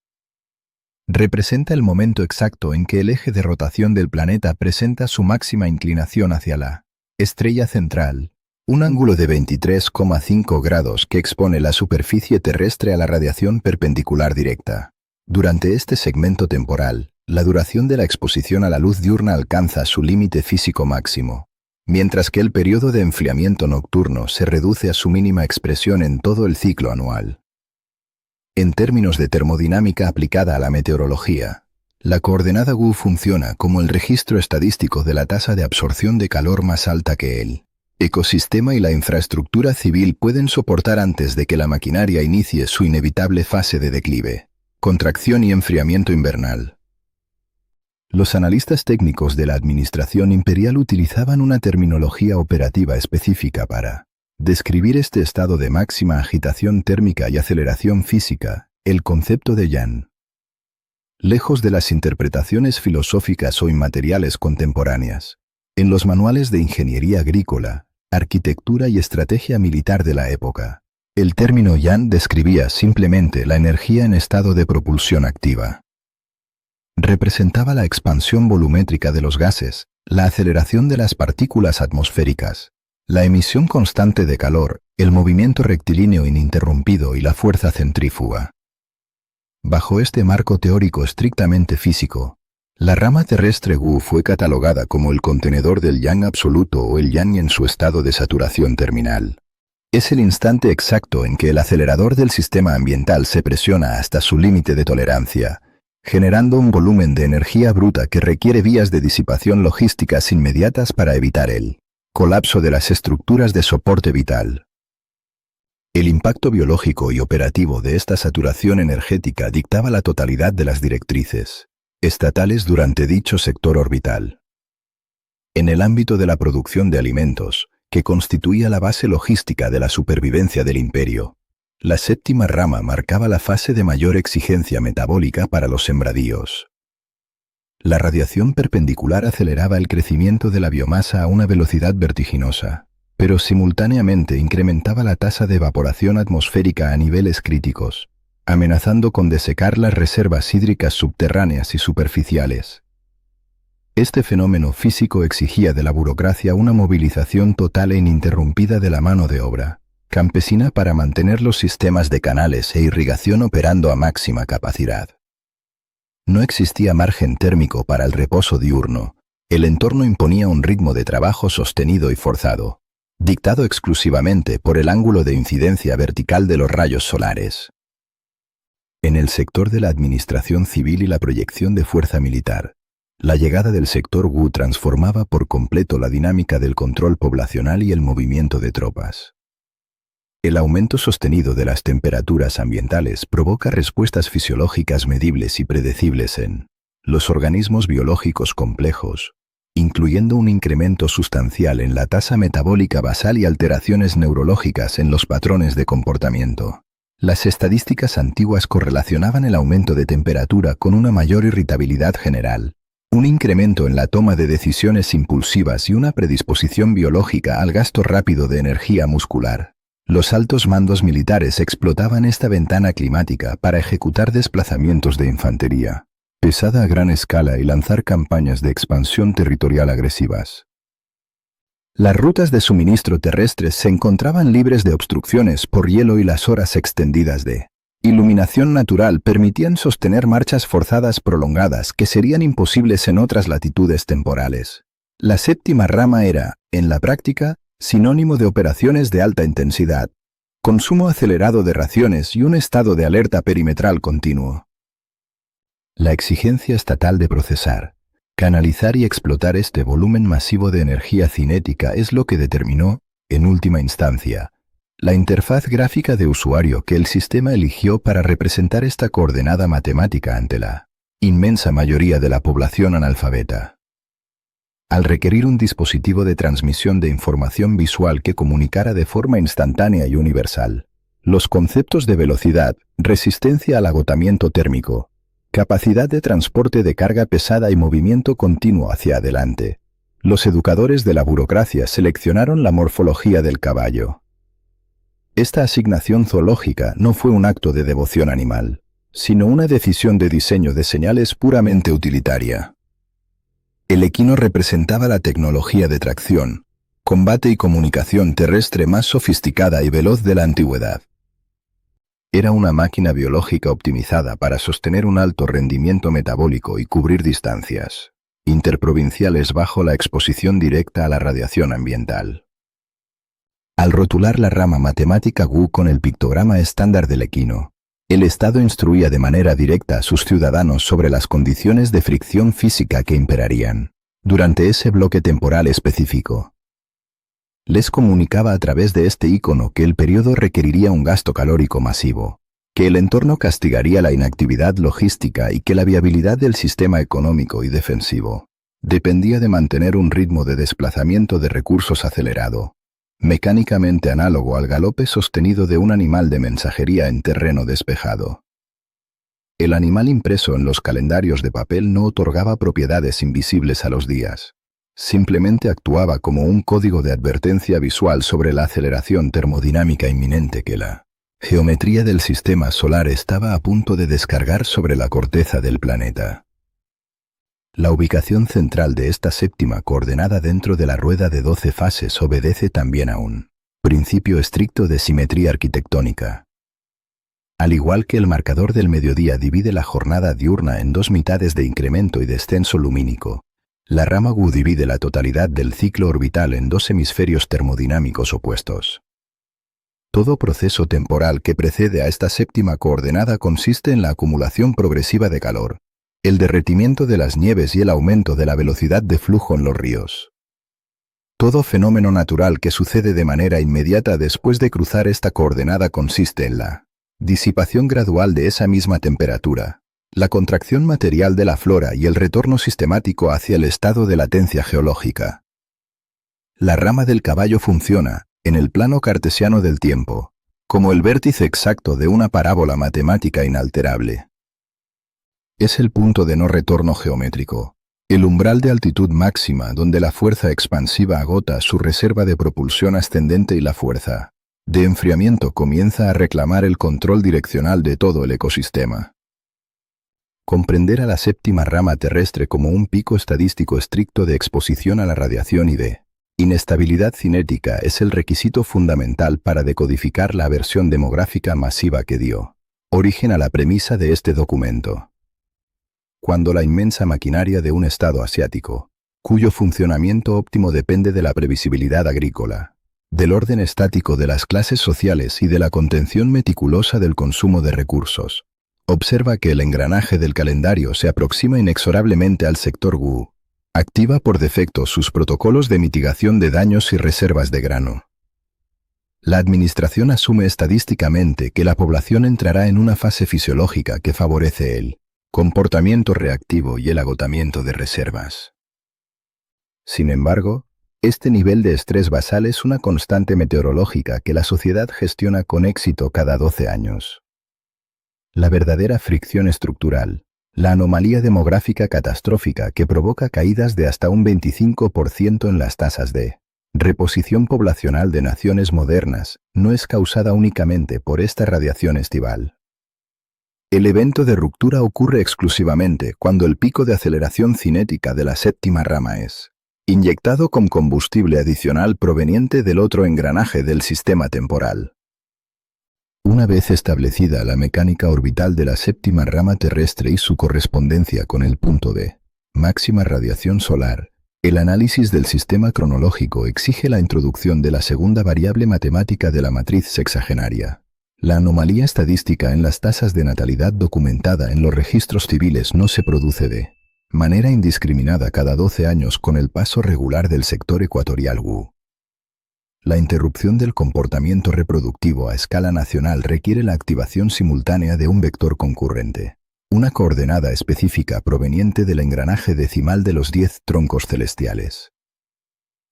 Representa el momento exacto en que el eje de rotación del planeta presenta su máxima inclinación hacia la estrella central, un ángulo de 23,5 grados que expone la superficie terrestre a la radiación perpendicular directa. Durante este segmento temporal, la duración de la exposición a la luz diurna alcanza su límite físico máximo, mientras que el periodo de enfriamiento nocturno se reduce a su mínima expresión en todo el ciclo anual. En términos de termodinámica aplicada a la meteorología, la coordenada Gu funciona como el registro estadístico de la tasa de absorción de calor más alta que el ecosistema y la infraestructura civil pueden soportar antes de que la maquinaria inicie su inevitable fase de declive, contracción y enfriamiento invernal. Los analistas técnicos de la administración imperial utilizaban una terminología operativa específica para describir este estado de máxima agitación térmica y aceleración física, el concepto de Yang. Lejos de las interpretaciones filosóficas o inmateriales contemporáneas, en los manuales de ingeniería agrícola, arquitectura y estrategia militar de la época, el término Yang describía simplemente la energía en estado de propulsión activa. Representaba la expansión volumétrica de los gases, la aceleración de las partículas atmosféricas, la emisión constante de calor, el movimiento rectilíneo ininterrumpido y la fuerza centrífuga. Bajo este marco teórico estrictamente físico, la rama terrestre Gu fue catalogada como el contenedor del Yang absoluto o el Yang en su estado de saturación terminal. Es el instante exacto en que el acelerador del sistema ambiental se presiona hasta su límite de tolerancia, generando un volumen de energía bruta que requiere vías de disipación logísticas inmediatas para evitar el colapso de las estructuras de soporte vital. El impacto biológico y operativo de esta saturación energética dictaba la totalidad de las directrices estatales durante dicho sector orbital. En el ámbito de la producción de alimentos, que constituía la base logística de la supervivencia del imperio, la séptima rama marcaba la fase de mayor exigencia metabólica para los sembradíos. La radiación perpendicular aceleraba el crecimiento de la biomasa a una velocidad vertiginosa, pero simultáneamente incrementaba la tasa de evaporación atmosférica a niveles críticos, amenazando con desecar las reservas hídricas subterráneas y superficiales. Este fenómeno físico exigía de la burocracia una movilización total e ininterrumpida de la mano de obra campesina para mantener los sistemas de canales e irrigación operando a máxima capacidad. No existía margen térmico para el reposo diurno. El entorno imponía un ritmo de trabajo sostenido y forzado, dictado exclusivamente por el ángulo de incidencia vertical de los rayos solares. En el sector de la administración civil y la proyección de fuerza militar, la llegada del sector Gu transformaba por completo la dinámica del control poblacional y el movimiento de tropas. El aumento sostenido de las temperaturas ambientales provoca respuestas fisiológicas medibles y predecibles en los organismos biológicos complejos, incluyendo un incremento sustancial en la tasa metabólica basal y alteraciones neurológicas en los patrones de comportamiento. Las estadísticas antiguas correlacionaban el aumento de temperatura con una mayor irritabilidad general, un incremento en la toma de decisiones impulsivas y una predisposición biológica al gasto rápido de energía muscular. Los altos mandos militares explotaban esta ventana climática para ejecutar desplazamientos de infantería pesada a gran escala y lanzar campañas de expansión territorial agresivas. Las rutas de suministro terrestres se encontraban libres de obstrucciones por hielo y las horas extendidas de iluminación natural permitían sostener marchas forzadas prolongadas que serían imposibles en otras latitudes temporales. La séptima rama era, en la práctica, sinónimo de operaciones de alta intensidad, consumo acelerado de raciones y un estado de alerta perimetral continuo. La exigencia estatal de procesar, canalizar y explotar este volumen masivo de energía cinética es lo que determinó, en última instancia, la interfaz gráfica de usuario que el sistema eligió para representar esta coordenada matemática ante la inmensa mayoría de la población analfabeta. Al requerir un dispositivo de transmisión de información visual que comunicara de forma instantánea y universal los conceptos de velocidad, resistencia al agotamiento térmico, capacidad de transporte de carga pesada y movimiento continuo hacia adelante, los educadores de la burocracia seleccionaron la morfología del caballo. Esta asignación zoológica no fue un acto de devoción animal, sino una decisión de diseño de señales puramente utilitaria. El equino representaba la tecnología de tracción, combate y comunicación terrestre más sofisticada y veloz de la antigüedad. Era una máquina biológica optimizada para sostener un alto rendimiento metabólico y cubrir distancias interprovinciales bajo la exposición directa a la radiación ambiental. Al rotular la rama matemática GU con el pictograma estándar del equino, el Estado instruía de manera directa a sus ciudadanos sobre las condiciones de fricción física que imperarían durante ese bloque temporal específico. Les comunicaba a través de este icono que el periodo requeriría un gasto calórico masivo, que el entorno castigaría la inactividad logística y que la viabilidad del sistema económico y defensivo dependía de mantener un ritmo de desplazamiento de recursos acelerado, mecánicamente análogo al galope sostenido de un animal de mensajería en terreno despejado. El animal impreso en los calendarios de papel no otorgaba propiedades invisibles a los días. Simplemente actuaba como un código de advertencia visual sobre la aceleración termodinámica inminente que la geometría del sistema solar estaba a punto de descargar sobre la corteza del planeta. La ubicación central de esta séptima coordenada dentro de la rueda de 12 fases obedece también a un principio estricto de simetría arquitectónica. Al igual que el marcador del mediodía divide la jornada diurna en dos mitades de incremento y descenso lumínico, la rama GU divide la totalidad del ciclo orbital en dos hemisferios termodinámicos opuestos. Todo proceso temporal que precede a esta séptima coordenada consiste en la acumulación progresiva de calor, el derretimiento de las nieves y el aumento de la velocidad de flujo en los ríos. Todo fenómeno natural que sucede de manera inmediata después de cruzar esta coordenada consiste en la disipación gradual de esa misma temperatura, la contracción material de la flora y el retorno sistemático hacia el estado de latencia geológica. La rama del caballo funciona, en el plano cartesiano del tiempo, como el vértice exacto de una parábola matemática inalterable. Es el punto de no retorno geométrico, el umbral de altitud máxima donde la fuerza expansiva agota su reserva de propulsión ascendente y la fuerza de enfriamiento comienza a reclamar el control direccional de todo el ecosistema. Comprender a la séptima rama terrestre como un pico estadístico estricto de exposición a la radiación y de inestabilidad cinética es el requisito fundamental para decodificar la aversión demográfica masiva que dio origen a la premisa de este documento. Cuando la inmensa maquinaria de un estado asiático, cuyo funcionamiento óptimo depende de la previsibilidad agrícola, del orden estático de las clases sociales y de la contención meticulosa del consumo de recursos, observa que el engranaje del calendario se aproxima inexorablemente al sector GU, activa por defecto sus protocolos de mitigación de daños y reservas de grano. La administración asume estadísticamente que la población entrará en una fase fisiológica que favorece el comportamiento reactivo y el agotamiento de reservas. Sin embargo, este nivel de estrés basal es una constante meteorológica que la sociedad gestiona con éxito cada 12 años. La verdadera fricción estructural, la anomalía demográfica catastrófica que provoca caídas de hasta un 25% en las tasas de reposición poblacional de naciones modernas, no es causada únicamente por esta radiación estival. El evento de ruptura ocurre exclusivamente cuando el pico de aceleración cinética de la séptima rama es inyectado con combustible adicional proveniente del otro engranaje del sistema temporal. Una vez establecida la mecánica orbital de la séptima rama terrestre y su correspondencia con el punto de máxima radiación solar, el análisis del sistema cronológico exige la introducción de la segunda variable matemática de la matriz sexagenaria. La anomalía estadística en las tasas de natalidad documentada en los registros civiles no se produce de manera indiscriminada cada 12 años con el paso regular del sector ecuatorial WU. La interrupción del comportamiento reproductivo a escala nacional requiere la activación simultánea de un vector concurrente, una coordenada específica proveniente del engranaje decimal de los 10 troncos celestiales.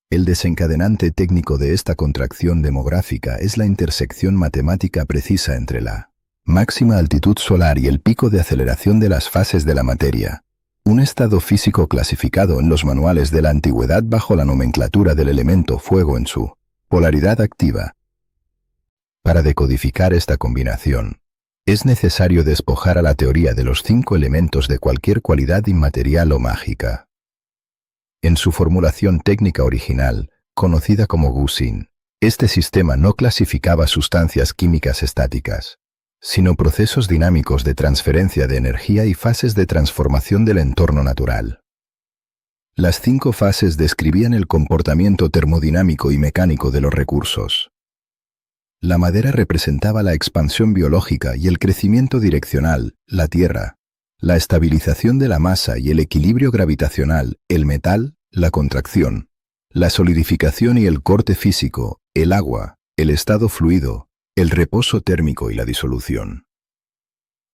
El desencadenante técnico de esta contracción demográfica es la intersección matemática precisa entre la máxima altitud solar y el pico de aceleración de las fases de la materia, un estado físico clasificado en los manuales de la antigüedad bajo la nomenclatura del elemento fuego en su polaridad activa. Para decodificar esta combinación, es necesario despojar a la teoría de los 5 elementos de cualquier cualidad inmaterial o mágica. En su formulación técnica original, conocida como Gusin, este sistema no clasificaba sustancias químicas estáticas, sino procesos dinámicos de transferencia de energía y fases de transformación del entorno natural. Las 5 fases describían el comportamiento termodinámico y mecánico de los recursos. La madera representaba la expansión biológica y el crecimiento direccional, la tierra; la estabilización de la masa y el equilibrio gravitacional, el metal; la contracción, la solidificación y el corte físico, el agua; el estado fluido, el reposo térmico y la disolución.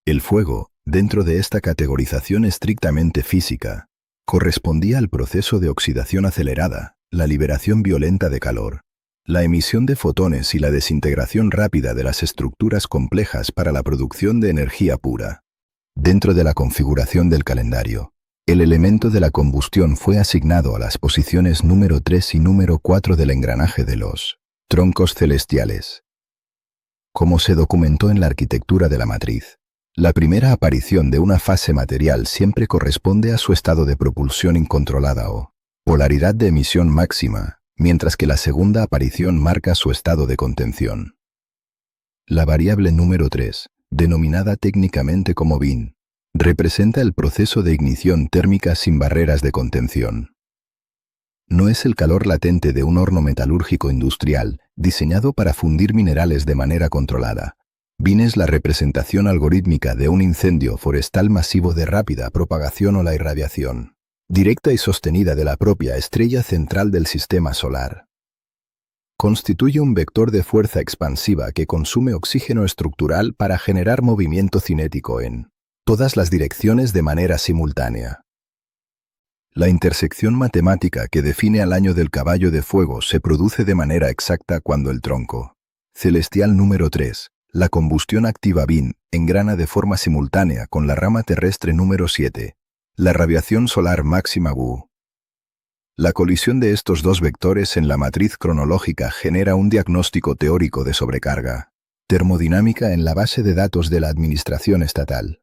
El fuego, dentro de esta categorización estrictamente física, correspondía al proceso de oxidación acelerada, la liberación violenta de calor, la emisión de fotones y la desintegración rápida de las estructuras complejas para la producción de energía pura. Dentro de la configuración del calendario, el elemento de la combustión fue asignado a las posiciones número 3 y número 4 del engranaje de los troncos celestiales. Como se documentó en la arquitectura de la matriz, la primera aparición de una fase material siempre corresponde a su estado de propulsión incontrolada o polaridad de emisión máxima, mientras que la segunda aparición marca su estado de contención. La variable número 3, denominada técnicamente como BIN, representa el proceso de ignición térmica sin barreras de contención. No es el calor latente de un horno metalúrgico industrial, diseñado para fundir minerales de manera controlada. BIN es la representación algorítmica de un incendio forestal masivo de rápida propagación o la irradiación directa y sostenida de la propia estrella central del sistema solar. Constituye un vector de fuerza expansiva que consume oxígeno estructural para generar movimiento cinético en todas las direcciones de manera simultánea. La intersección matemática que define al año del caballo de fuego se produce de manera exacta cuando el tronco celestial número 3, la combustión activa BIN, engrana de forma simultánea con la rama terrestre número 7, la radiación solar máxima WU. La colisión de estos dos vectores en la matriz cronológica genera un diagnóstico teórico de sobrecarga termodinámica en la base de datos de la administración estatal.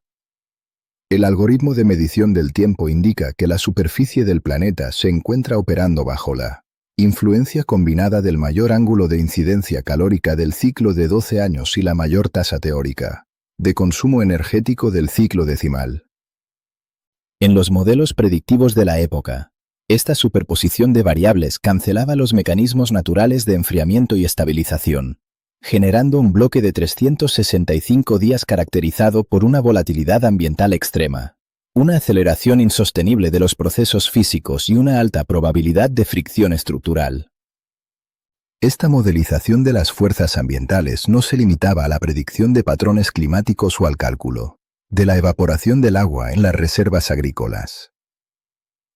El algoritmo de medición del tiempo indica que la superficie del planeta se encuentra operando bajo la influencia combinada del mayor ángulo de incidencia calórica del ciclo de 12 años y la mayor tasa teórica de consumo energético del ciclo decimal. En los modelos predictivos de la época, esta superposición de variables cancelaba los mecanismos naturales de enfriamiento y estabilización, generando un bloque de 365 días caracterizado por una volatilidad ambiental extrema, una aceleración insostenible de los procesos físicos y una alta probabilidad de fricción estructural. Esta modelización de las fuerzas ambientales no se limitaba a la predicción de patrones climáticos o al cálculo de la evaporación del agua en las reservas agrícolas.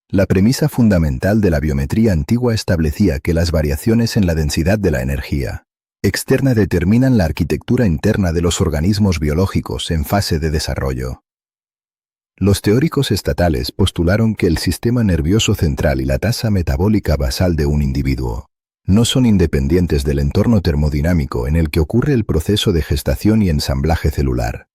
La premisa fundamental de la biometría antigua establecía que las variaciones en la densidad de la energía externa determinan la arquitectura interna de los organismos biológicos en fase de desarrollo. Los teóricos estatales postularon que el sistema nervioso central y la tasa metabólica basal de un individuo no son independientes del entorno termodinámico en el que ocurre el proceso de gestación y ensamblaje celular.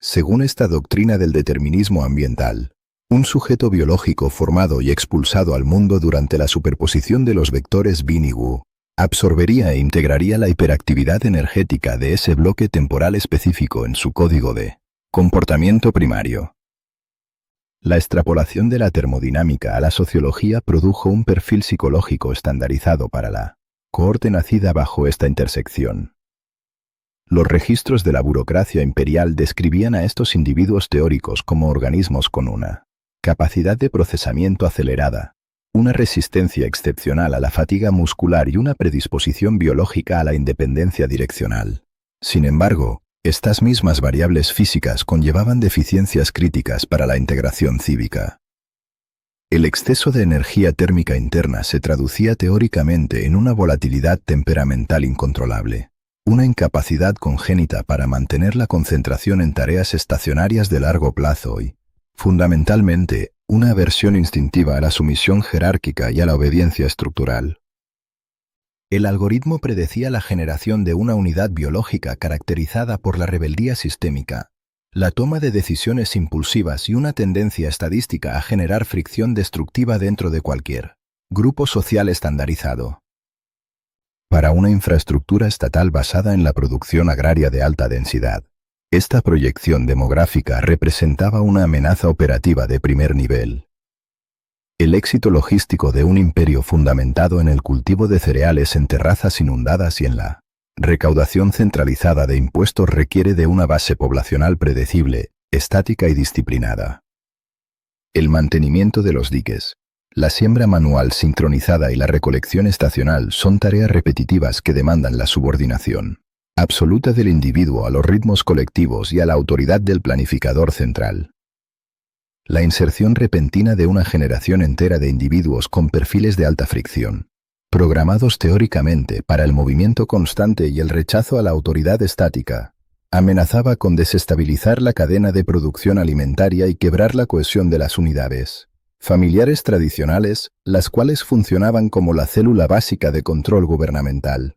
Según esta doctrina del determinismo ambiental, un sujeto biológico formado y expulsado al mundo durante la superposición de los vectores BIN y WU Absorbería e integraría la hiperactividad energética de ese bloque temporal específico en su código de comportamiento primario. La extrapolación de la termodinámica a la sociología produjo un perfil psicológico estandarizado para la cohorte nacida bajo esta intersección. Los registros de la burocracia imperial describían a estos individuos teóricos como organismos con una capacidad de procesamiento acelerada, una resistencia excepcional a la fatiga muscular y una predisposición biológica a la independencia direccional. Sin embargo, estas mismas variables físicas conllevaban deficiencias críticas para la integración cívica. El exceso de energía térmica interna se traducía teóricamente en una volatilidad temperamental incontrolable, una incapacidad congénita para mantener la concentración en tareas estacionarias de largo plazo y, fundamentalmente, una aversión instintiva a la sumisión jerárquica y a la obediencia estructural. El algoritmo predecía la generación de una unidad biológica caracterizada por la rebeldía sistémica, la toma de decisiones impulsivas y una tendencia estadística a generar fricción destructiva dentro de cualquier grupo social estandarizado. Para una infraestructura estatal basada en la producción agraria de alta densidad, esta proyección demográfica representaba una amenaza operativa de primer nivel. El éxito logístico de un imperio fundamentado en el cultivo de cereales en terrazas inundadas y en la recaudación centralizada de impuestos requiere de una base poblacional predecible, estática y disciplinada. El mantenimiento de los diques, la siembra manual sincronizada y la recolección estacional son tareas repetitivas que demandan la subordinación absoluta del individuo a los ritmos colectivos y a la autoridad del planificador central. La inserción repentina de una generación entera de individuos con perfiles de alta fricción, programados teóricamente para el movimiento constante y el rechazo a la autoridad estática, amenazaba con desestabilizar la cadena de producción alimentaria y quebrar la cohesión de las unidades familiares tradicionales, las cuales funcionaban como la célula básica de control gubernamental.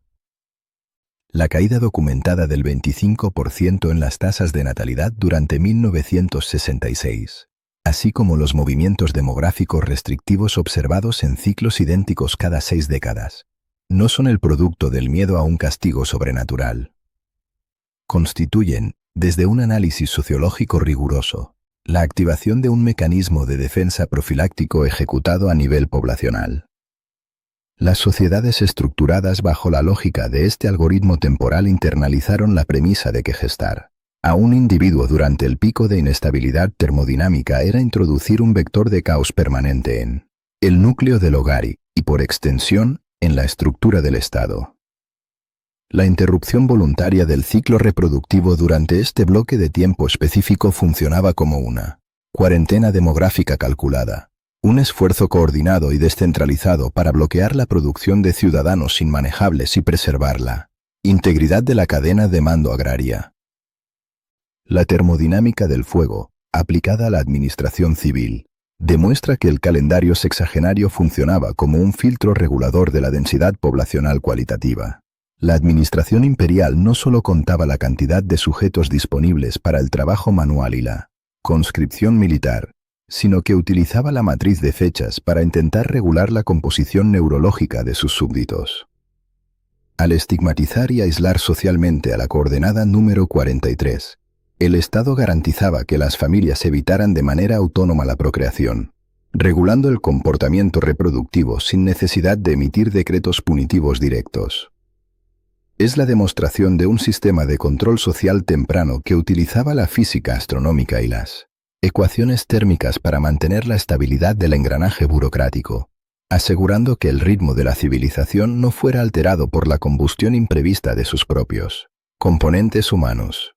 La caída documentada del 25% en las tasas de natalidad durante 1966, así como los movimientos demográficos restrictivos observados en ciclos idénticos cada 6 décadas, no son el producto del miedo a un castigo sobrenatural. Constituyen, desde un análisis sociológico riguroso, la activación de un mecanismo de defensa profiláctico ejecutado a nivel poblacional. Las sociedades estructuradas bajo la lógica de este algoritmo temporal internalizaron la premisa de que gestar a un individuo durante el pico de inestabilidad termodinámica era introducir un vector de caos permanente en el núcleo del hogar y, por extensión, en la estructura del Estado. La interrupción voluntaria del ciclo reproductivo durante este bloque de tiempo específico funcionaba como una cuarentena demográfica calculada, un esfuerzo coordinado y descentralizado para bloquear la producción de ciudadanos inmanejables y preservar la integridad de la cadena de mando agraria. La termodinámica del fuego, aplicada a la administración civil, demuestra que el calendario sexagenario funcionaba como un filtro regulador de la densidad poblacional cualitativa. La administración imperial no solo contaba la cantidad de sujetos disponibles para el trabajo manual y la conscripción militar, sino que utilizaba la matriz de fechas para intentar regular la composición neurológica de sus súbditos. Al estigmatizar y aislar socialmente a la coordenada número 43, el Estado garantizaba que las familias evitaran de manera autónoma la procreación, regulando el comportamiento reproductivo sin necesidad de emitir decretos punitivos directos. Es la demostración de un sistema de control social temprano que utilizaba la física astronómica y las ecuaciones térmicas para mantener la estabilidad del engranaje burocrático, asegurando que el ritmo de la civilización no fuera alterado por la combustión imprevista de sus propios componentes humanos.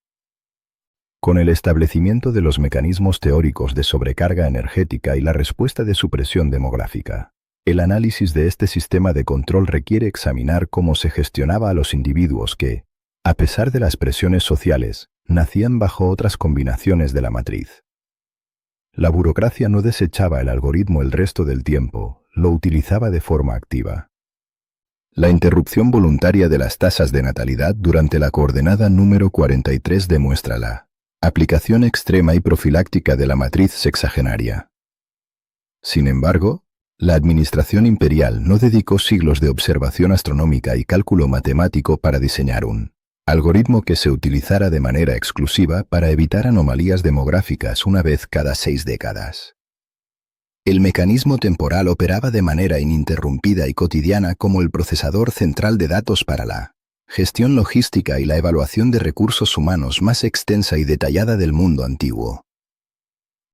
Con el establecimiento de los mecanismos teóricos de sobrecarga energética y la respuesta de supresión demográfica, el análisis de este sistema de control requiere examinar cómo se gestionaba a los individuos que, a pesar de las presiones sociales, nacían bajo otras combinaciones de la matriz. La burocracia no desechaba el algoritmo el resto del tiempo, lo utilizaba de forma activa. La interrupción voluntaria de las tasas de natalidad durante la coordenada número 43 demuestra la aplicación extrema y profiláctica de la matriz sexagenaria. Sin embargo, La administración imperial no dedicó siglos de observación astronómica y cálculo matemático para diseñar un algoritmo que se utilizara de manera exclusiva para evitar anomalías demográficas una vez cada 6 décadas. El mecanismo temporal operaba de manera ininterrumpida y cotidiana como el procesador central de datos para la gestión logística y la evaluación de recursos humanos más extensa y detallada del mundo antiguo.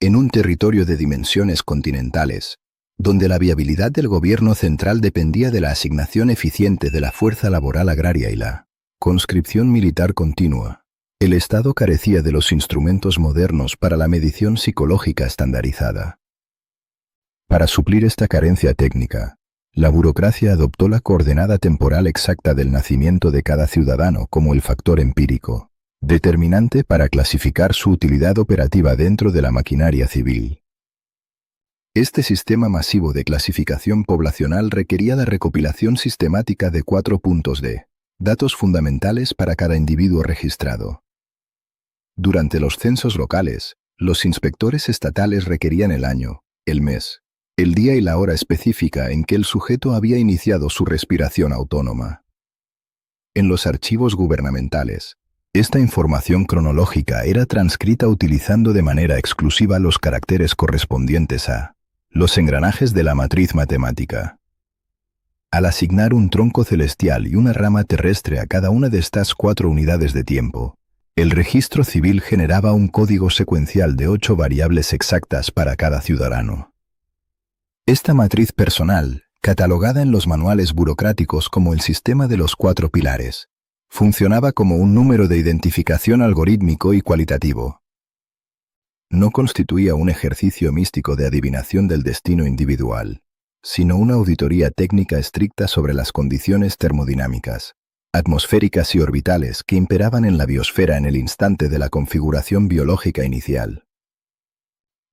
En un territorio de dimensiones continentales, donde la viabilidad del gobierno central dependía de la asignación eficiente de la fuerza laboral agraria y la conscripción militar continua, el Estado carecía de los instrumentos modernos para la medición psicológica estandarizada. Para suplir esta carencia técnica, la burocracia adoptó la coordenada temporal exacta del nacimiento de cada ciudadano como el factor empírico, determinante para clasificar su utilidad operativa dentro de la maquinaria civil. Este sistema masivo de clasificación poblacional requería la recopilación sistemática de 4 puntos de datos fundamentales para cada individuo registrado. Durante los censos locales, los inspectores estatales requerían el año, el mes, el día y la hora específica en que el sujeto había iniciado su respiración autónoma. En los archivos gubernamentales, esta información cronológica era transcrita utilizando de manera exclusiva los caracteres correspondientes a los engranajes de la matriz matemática. Al asignar un tronco celestial y una rama terrestre a cada una de estas 4 unidades de tiempo, el registro civil generaba un código secuencial de 8 variables exactas para cada ciudadano. Esta matriz personal, catalogada en los manuales burocráticos como el sistema de los 4 pilares, funcionaba como un número de identificación algorítmico y cualitativo. No constituía un ejercicio místico de adivinación del destino individual, sino una auditoría técnica estricta sobre las condiciones termodinámicas, atmosféricas y orbitales que imperaban en la biosfera en el instante de la configuración biológica inicial.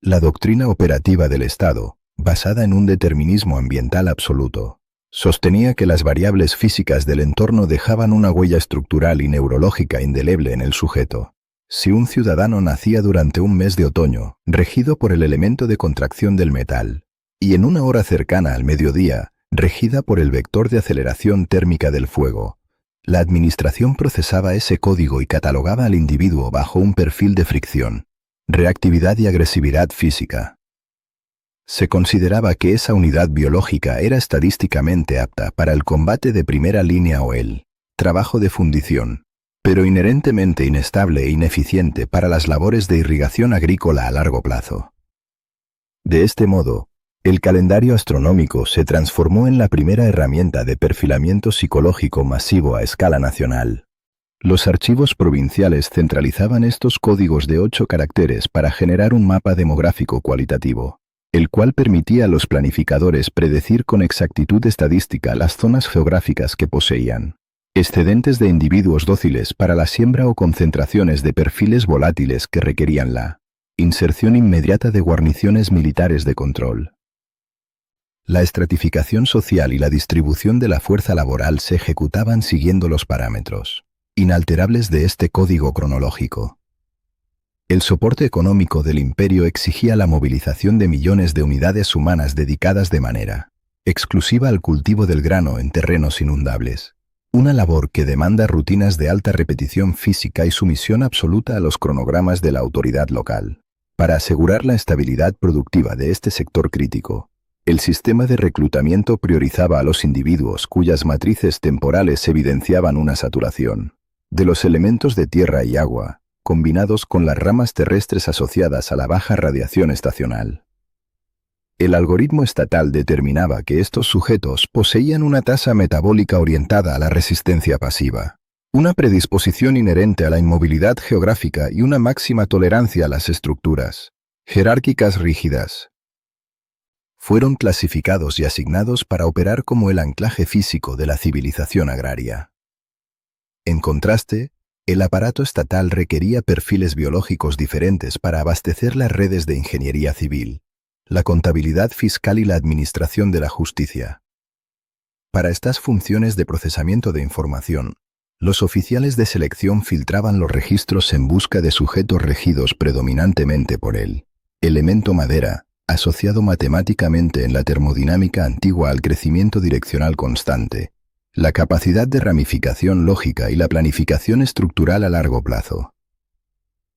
La doctrina operativa del Estado, basada en un determinismo ambiental absoluto, sostenía que las variables físicas del entorno dejaban una huella estructural y neurológica indeleble en el sujeto. Si un ciudadano nacía durante un mes de otoño, regido por el elemento de contracción del metal, y en una hora cercana al mediodía, regida por el vector de aceleración térmica del fuego, la administración procesaba ese código y catalogaba al individuo bajo un perfil de fricción, reactividad y agresividad física. Se consideraba que esa unidad biológica era estadísticamente apta para el combate de primera línea o el trabajo de fundición, pero inherentemente inestable e ineficiente para las labores de irrigación agrícola a largo plazo. De este modo, el calendario astronómico se transformó en la primera herramienta de perfilamiento psicológico masivo a escala nacional. Los archivos provinciales centralizaban estos códigos de 8 caracteres para generar un mapa demográfico cualitativo, el cual permitía a los planificadores predecir con exactitud estadística las zonas geográficas que poseían excedentes de individuos dóciles para la siembra o concentraciones de perfiles volátiles que requerían la inserción inmediata de guarniciones militares de control. La estratificación social y la distribución de la fuerza laboral se ejecutaban siguiendo los parámetros inalterables de este código cronológico. El soporte económico del imperio exigía la movilización de millones de unidades humanas dedicadas de manera exclusiva al cultivo del grano en terrenos inundables, una labor que demanda rutinas de alta repetición física y sumisión absoluta a los cronogramas de la autoridad local. Para asegurar la estabilidad productiva de este sector crítico, el sistema de reclutamiento priorizaba a los individuos cuyas matrices temporales evidenciaban una saturación de los elementos de tierra y agua, combinados con las ramas terrestres asociadas a la baja radiación estacional. El algoritmo estatal determinaba que estos sujetos poseían una tasa metabólica orientada a la resistencia pasiva, una predisposición inherente a la inmovilidad geográfica y una máxima tolerancia a las estructuras jerárquicas rígidas. Fueron clasificados y asignados para operar como el anclaje físico de la civilización agraria. En contraste, el aparato estatal requería perfiles biológicos diferentes para abastecer las redes de ingeniería civil, la contabilidad fiscal y la administración de la justicia. Para estas funciones de procesamiento de información, los oficiales de selección filtraban los registros en busca de sujetos regidos predominantemente por el elemento madera, asociado matemáticamente en la termodinámica antigua al crecimiento direccional constante, la capacidad de ramificación lógica y la planificación estructural a largo plazo.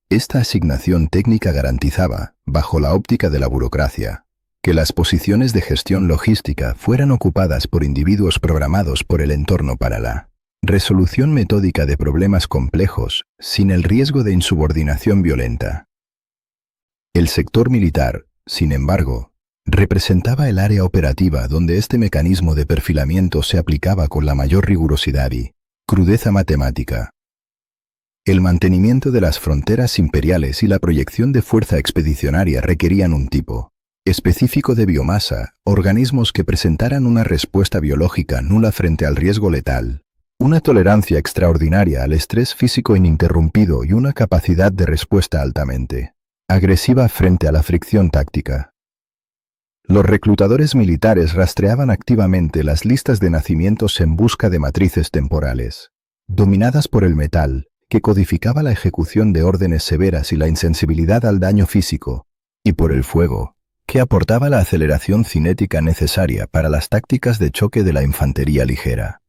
Esta asignación técnica garantizaba, bajo la óptica de la burocracia, que las posiciones de gestión logística fueran ocupadas por individuos programados por el entorno para la resolución metódica de problemas complejos, sin el riesgo de insubordinación violenta. El sector militar, sin embargo, representaba el área operativa donde este mecanismo de perfilamiento se aplicaba con la mayor rigurosidad y crudeza matemática. El mantenimiento de las fronteras imperiales y la proyección de fuerza expedicionaria requerían un tipo específico de biomasa, organismos que presentaran una respuesta biológica nula frente al riesgo letal, una tolerancia extraordinaria al estrés físico ininterrumpido y una capacidad de respuesta altamente agresiva frente a la fricción táctica. Los reclutadores militares rastreaban activamente las listas de nacimientos en busca de matrices temporales, dominadas por el metal, que codificaba la ejecución de órdenes severas y la insensibilidad al daño físico, y por el fuego, que aportaba la aceleración cinética necesaria para las tácticas de choque de la infantería ligera.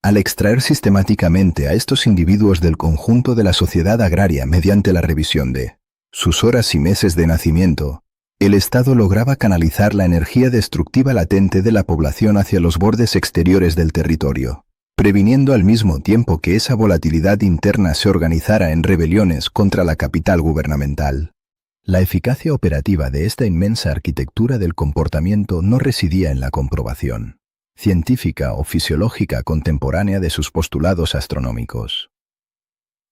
Al extraer sistemáticamente a estos individuos del conjunto de la sociedad agraria mediante la revisión de sus horas y meses de nacimiento, el Estado lograba canalizar la energía destructiva latente de la población hacia los bordes exteriores del territorio, previniendo al mismo tiempo que esa volatilidad interna se organizara en rebeliones contra la capital gubernamental. La eficacia operativa de esta inmensa arquitectura del comportamiento no residía en la comprobación científica o fisiológica contemporánea de sus postulados astronómicos.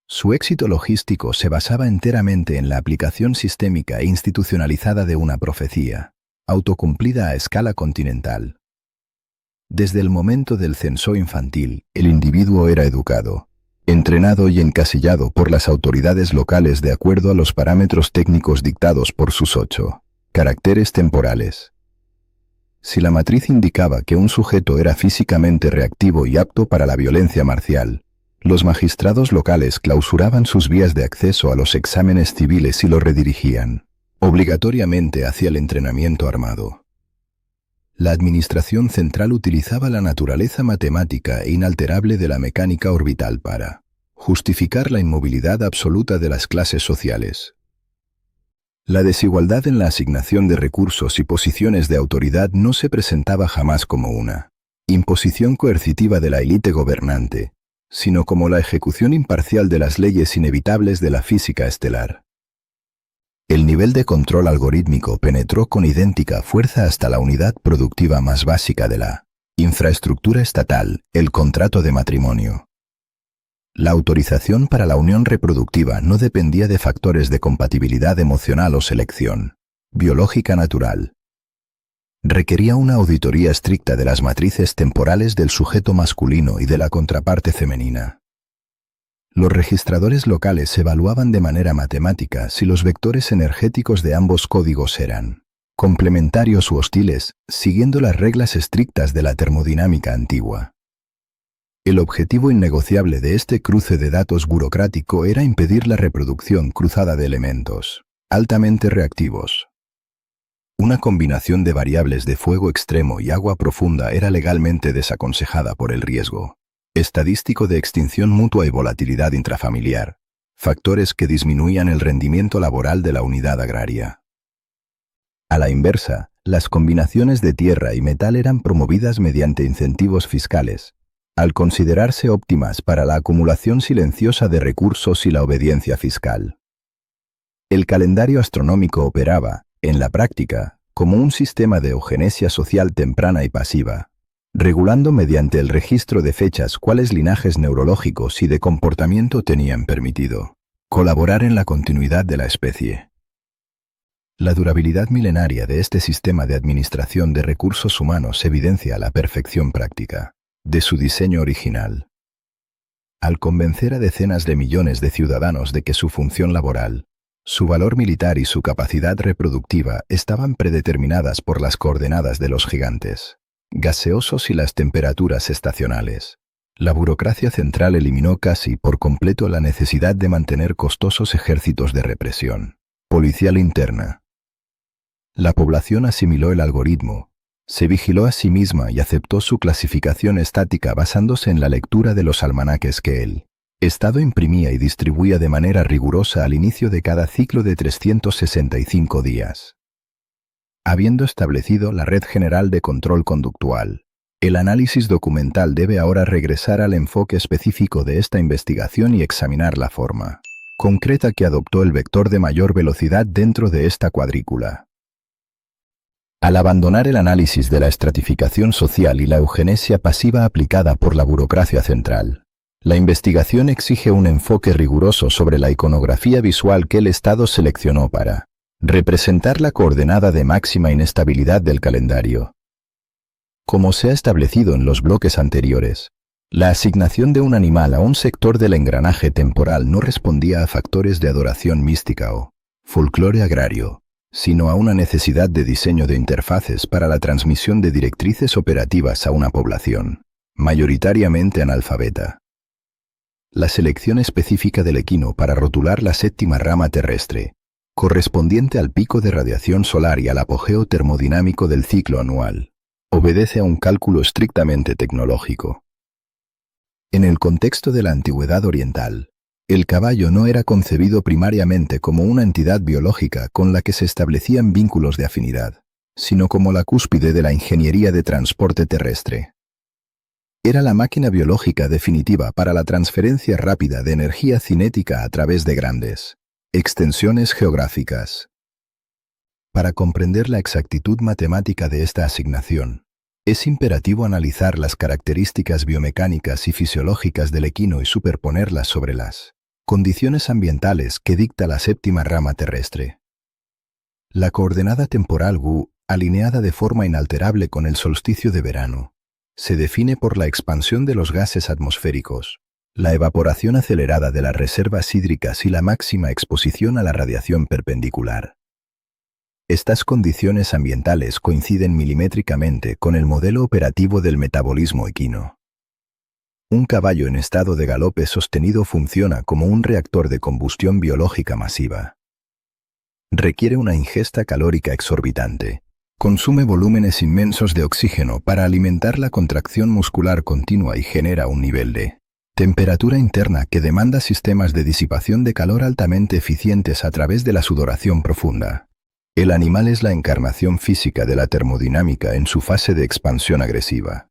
Su éxito logístico se basaba enteramente en la aplicación sistémica e institucionalizada de una profecía, autocumplida a escala continental. Desde el momento del censo infantil, el individuo era educado, entrenado y encasillado por las autoridades locales de acuerdo a los parámetros técnicos dictados por sus 8 caracteres temporales. Si la matriz indicaba que un sujeto era físicamente reactivo y apto para la violencia marcial, los magistrados locales clausuraban sus vías de acceso a los exámenes civiles y lo redirigían, obligatoriamente, hacia el entrenamiento armado. La administración central utilizaba la naturaleza matemática e inalterable de la mecánica orbital para justificar la inmovilidad absoluta de las clases sociales. La desigualdad en la asignación de recursos y posiciones de autoridad no se presentaba jamás como una imposición coercitiva de la élite gobernante, sino como la ejecución imparcial de las leyes inevitables de la física estelar. El nivel de control algorítmico penetró con idéntica fuerza hasta la unidad productiva más básica de la infraestructura estatal, el contrato de matrimonio. La autorización para la unión reproductiva no dependía de factores de compatibilidad emocional o selección biológica natural. Requería una auditoría estricta de las matrices temporales del sujeto masculino y de la contraparte femenina. Los registradores locales evaluaban de manera matemática si los vectores energéticos de ambos códigos eran complementarios u hostiles, siguiendo las reglas estrictas de la termodinámica antigua. El objetivo innegociable de este cruce de datos burocrático era impedir la reproducción cruzada de elementos altamente reactivos. Una combinación de variables de fuego extremo y agua profunda era legalmente desaconsejada por el riesgo estadístico de extinción mutua y volatilidad intrafamiliar, factores que disminuían el rendimiento laboral de la unidad agraria. A la inversa, las combinaciones de tierra y metal eran promovidas mediante incentivos fiscales, al considerarse óptimas para la acumulación silenciosa de recursos y la obediencia fiscal. El calendario astronómico operaba, en la práctica, como un sistema de eugenesia social temprana y pasiva, regulando mediante el registro de fechas cuáles linajes neurológicos y de comportamiento tenían permitido colaborar en la continuidad de la especie. La durabilidad milenaria de este sistema de administración de recursos humanos evidencia la perfección práctica de su diseño original. Al convencer a decenas de millones de ciudadanos de que su función laboral, su valor militar y su capacidad reproductiva estaban predeterminadas por las coordenadas de los gigantes gaseosos y las temperaturas estacionales, la burocracia central eliminó casi por completo la necesidad de mantener costosos ejércitos de represión policial interna. La población asimiló el algoritmo, se vigiló a sí misma y aceptó su clasificación estática basándose en la lectura de los almanaques que el Estado imprimía y distribuía de manera rigurosa al inicio de cada ciclo de 365 días. Habiendo establecido la red general de control conductual, el análisis documental debe ahora regresar al enfoque específico de esta investigación y examinar la forma concreta que adoptó el vector de mayor velocidad dentro de esta cuadrícula. Al abandonar el análisis de la estratificación social y la eugenesia pasiva aplicada por la burocracia central, la investigación exige un enfoque riguroso sobre la iconografía visual que el Estado seleccionó para representar la coordenada de máxima inestabilidad del calendario. Como se ha establecido en los bloques anteriores, la asignación de un animal a un sector del engranaje temporal no respondía a factores de adoración mística o folclore agrario, sino a una necesidad de diseño de interfaces para la transmisión de directrices operativas a una población, mayoritariamente analfabeta. La selección específica del equino para rotular la séptima rama terrestre, correspondiente al pico de radiación solar y al apogeo termodinámico del ciclo anual, obedece a un cálculo estrictamente tecnológico. En el contexto de la antigüedad oriental, el caballo no era concebido primariamente como una entidad biológica con la que se establecían vínculos de afinidad, sino como la cúspide de la ingeniería de transporte terrestre. Era la máquina biológica definitiva para la transferencia rápida de energía cinética a través de grandes extensiones geográficas. Para comprender la exactitud matemática de esta asignación, es imperativo analizar las características biomecánicas y fisiológicas del equino y superponerlas sobre las condiciones ambientales que dicta la séptima rama terrestre. La coordenada temporal Gu, alineada de forma inalterable con el solsticio de verano, se define por la expansión de los gases atmosféricos, la evaporación acelerada de las reservas hídricas y la máxima exposición a la radiación perpendicular. Estas condiciones ambientales coinciden milimétricamente con el modelo operativo del metabolismo equino. Un caballo en estado de galope sostenido funciona como un reactor de combustión biológica masiva. Requiere una ingesta calórica exorbitante. Consume volúmenes inmensos de oxígeno para alimentar la contracción muscular continua y genera un nivel de temperatura interna que demanda sistemas de disipación de calor altamente eficientes a través de la sudoración profunda. El animal es la encarnación física de la termodinámica en su fase de expansión agresiva.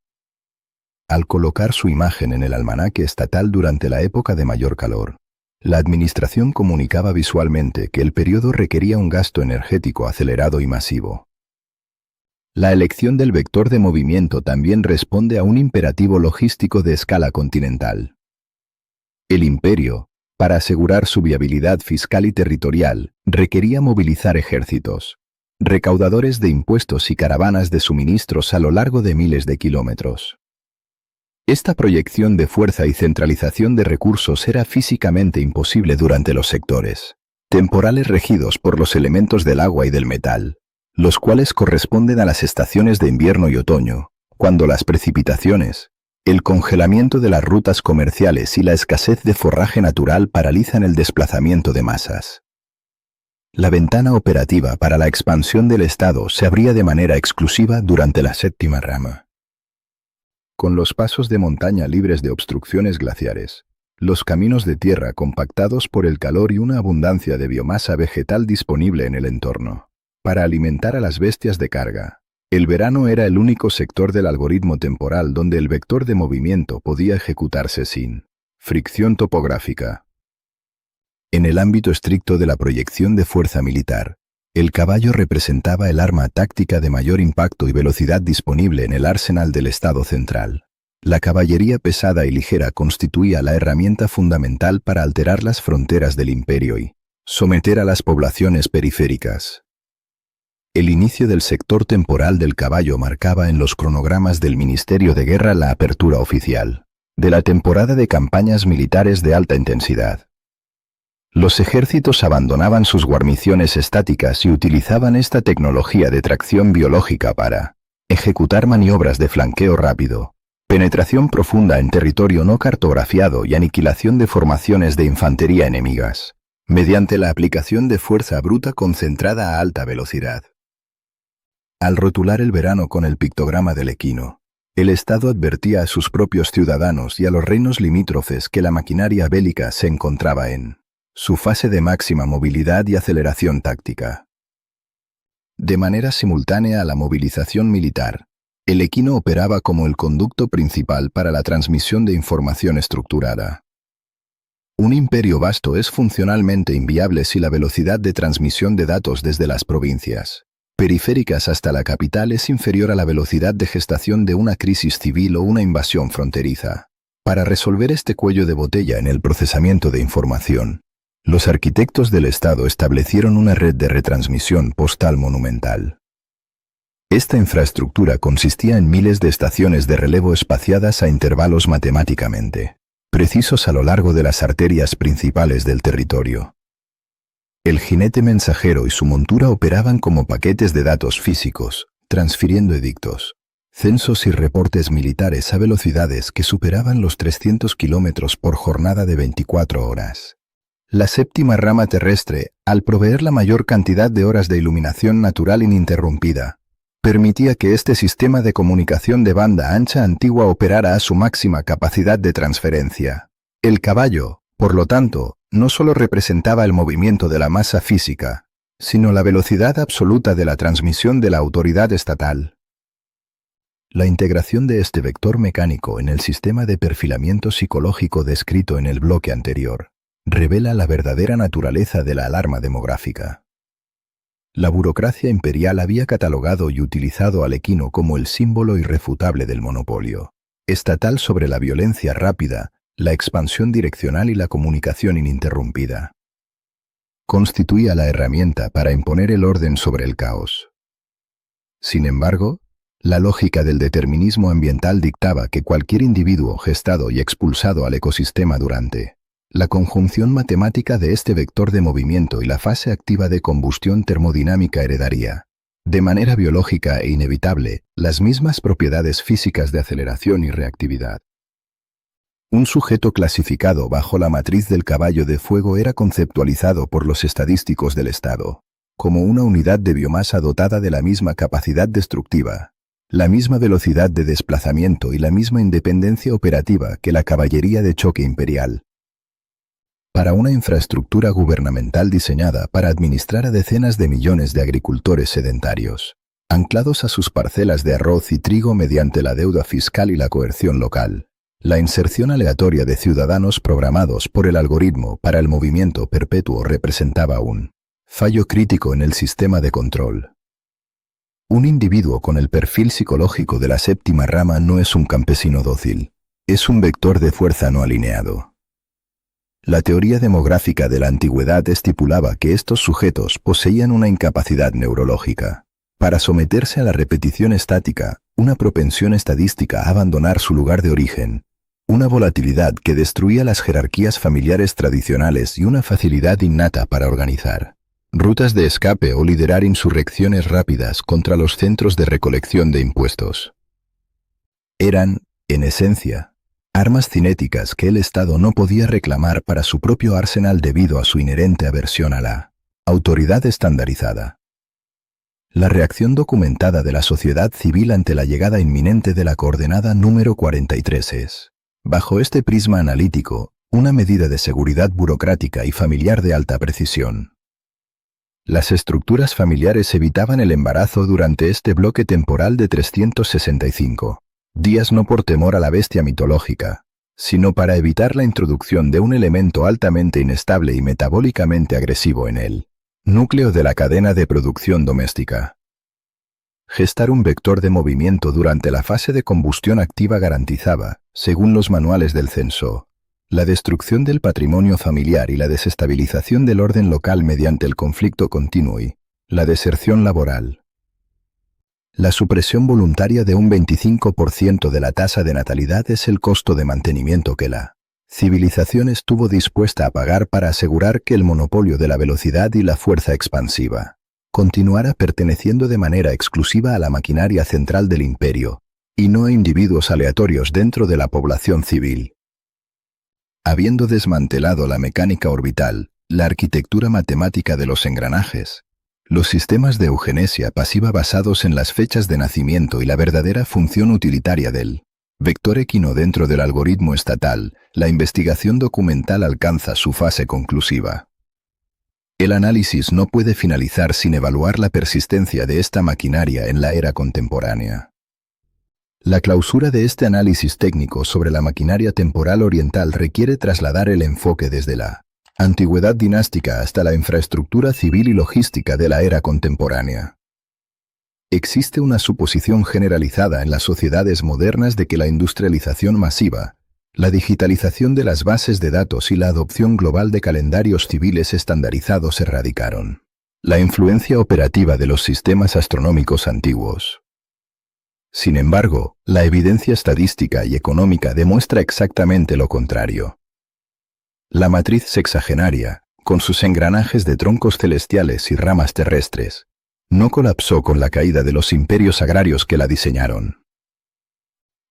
Al colocar su imagen en el almanaque estatal durante la época de mayor calor, la administración comunicaba visualmente que el periodo requería un gasto energético acelerado y masivo. La elección del vector de movimiento también responde a un imperativo logístico de escala continental. El imperio, para asegurar su viabilidad fiscal y territorial, requería movilizar ejércitos, recaudadores de impuestos y caravanas de suministros a lo largo de miles de kilómetros. Esta proyección de fuerza y centralización de recursos era físicamente imposible durante los sectores temporales regidos por los elementos del agua y del metal, los cuales corresponden a las estaciones de invierno y otoño, cuando las precipitaciones, el congelamiento de las rutas comerciales y la escasez de forraje natural paralizan el desplazamiento de masas. La ventana operativa para la expansión del Estado se abría de manera exclusiva durante la séptima rama. Con los pasos de montaña libres de obstrucciones glaciares, los caminos de tierra compactados por el calor y una abundancia de biomasa vegetal disponible en el entorno, para alimentar a las bestias de carga, el verano era el único sector del algoritmo temporal donde el vector de movimiento podía ejecutarse sin fricción topográfica. En el ámbito estricto de la proyección de fuerza militar, el caballo representaba el arma táctica de mayor impacto y velocidad disponible en el arsenal del Estado central. La caballería pesada y ligera constituía la herramienta fundamental para alterar las fronteras del imperio y someter a las poblaciones periféricas. El inicio del sector temporal del caballo marcaba en los cronogramas del Ministerio de Guerra la apertura oficial de la temporada de campañas militares de alta intensidad. Los ejércitos abandonaban sus guarniciones estáticas y utilizaban esta tecnología de tracción biológica para ejecutar maniobras de flanqueo rápido, penetración profunda en territorio no cartografiado y aniquilación de formaciones de infantería enemigas, mediante la aplicación de fuerza bruta concentrada a alta velocidad. Al rotular el verano con el pictograma del equino, el Estado advertía a sus propios ciudadanos y a los reinos limítrofes que la maquinaria bélica se encontraba en su fase de máxima movilidad y aceleración táctica. De manera simultánea a la movilización militar, el equino operaba como el conducto principal para la transmisión de información estructurada. Un imperio vasto es funcionalmente inviable si la velocidad de transmisión de datos desde las provincias periféricas hasta la capital es inferior a la velocidad de gestación de una crisis civil o una invasión fronteriza. Para resolver este cuello de botella en el procesamiento de información, los arquitectos del Estado establecieron una red de retransmisión postal monumental. Esta infraestructura consistía en miles de estaciones de relevo espaciadas a intervalos matemáticamente precisos a lo largo de las arterias principales del territorio. El jinete mensajero y su montura operaban como paquetes de datos físicos, transfiriendo edictos, censos y reportes militares a velocidades que superaban los 300 kilómetros por jornada de 24 horas. La séptima rama terrestre, al proveer la mayor cantidad de horas de iluminación natural ininterrumpida, permitía que este sistema de comunicación de banda ancha antigua operara a su máxima capacidad de transferencia. El caballo, por lo tanto, no solo representaba el movimiento de la masa física, sino la velocidad absoluta de la transmisión de la autoridad estatal. La integración de este vector mecánico en el sistema de perfilamiento psicológico descrito en el bloque anterior revela la verdadera naturaleza de la alarma demográfica. La burocracia imperial había catalogado y utilizado al equino como el símbolo irrefutable del monopolio estatal sobre la violencia rápida, la expansión direccional y la comunicación ininterrumpida. Constituía la herramienta para imponer el orden sobre el caos. Sin embargo, la lógica del determinismo ambiental dictaba que cualquier individuo gestado y expulsado al ecosistema durante la conjunción matemática de este vector de movimiento y la fase activa de combustión termodinámica heredaría, de manera biológica e inevitable, las mismas propiedades físicas de aceleración y reactividad. Un sujeto clasificado bajo la matriz del caballo de fuego era conceptualizado por los estadísticos del Estado como una unidad de biomasa dotada de la misma capacidad destructiva, la misma velocidad de desplazamiento y la misma independencia operativa que la caballería de choque imperial. Para una infraestructura gubernamental diseñada para administrar a decenas de millones de agricultores sedentarios, anclados a sus parcelas de arroz y trigo mediante la deuda fiscal y la coerción local, la inserción aleatoria de ciudadanos programados por el algoritmo para el movimiento perpetuo representaba un fallo crítico en el sistema de control. Un individuo con el perfil psicológico de la séptima rama no es un campesino dócil, es un vector de fuerza no alineado. La teoría demográfica de la antigüedad estipulaba que estos sujetos poseían una incapacidad neurológica para someterse a la repetición estática, una propensión estadística a abandonar su lugar de origen, una volatilidad que destruía las jerarquías familiares tradicionales y una facilidad innata para organizar rutas de escape o liderar insurrecciones rápidas contra los centros de recolección de impuestos. Eran, en esencia, armas cinéticas que el Estado no podía reclamar para su propio arsenal debido a su inherente aversión a la autoridad estandarizada. La reacción documentada de la sociedad civil ante la llegada inminente de la coordenada número 43 es, bajo este prisma analítico, una medida de seguridad burocrática y familiar de alta precisión. Las estructuras familiares evitaban el embarazo durante este bloque temporal de 365 días no por temor a la bestia mitológica, sino para evitar la introducción de un elemento altamente inestable y metabólicamente agresivo en él. Núcleo de la cadena de producción doméstica. Gestar un vector de movimiento durante la fase de combustión activa garantizaba, según los manuales del censo, la destrucción del patrimonio familiar y la desestabilización del orden local mediante el conflicto continuo y la deserción laboral. La supresión voluntaria de un 25% de la tasa de natalidad es el costo de mantenimiento que la civilización estuvo dispuesta a pagar para asegurar que el monopolio de la velocidad y la fuerza expansiva continuara perteneciendo de manera exclusiva a la maquinaria central del imperio, y no a individuos aleatorios dentro de la población civil. Habiendo desmantelado la mecánica orbital, la arquitectura matemática de los engranajes, Los sistemas de eugenesia pasiva basados en las fechas de nacimiento y la verdadera función utilitaria del vector equino dentro del algoritmo estatal, la investigación documental alcanza su fase conclusiva. El análisis no puede finalizar sin evaluar la persistencia de esta maquinaria en la era contemporánea. La clausura de este análisis técnico sobre la maquinaria temporal oriental requiere trasladar el enfoque desde la antigüedad dinástica hasta la infraestructura civil y logística de la era contemporánea. Existe una suposición generalizada en las sociedades modernas de que la industrialización masiva, la digitalización de las bases de datos y la adopción global de calendarios civiles estandarizados erradicaron la influencia operativa de los sistemas astronómicos antiguos. Sin embargo, la evidencia estadística y económica demuestra exactamente lo contrario. La matriz sexagenaria, con sus engranajes de troncos celestiales y ramas terrestres, no colapsó con la caída de los imperios agrarios que la diseñaron.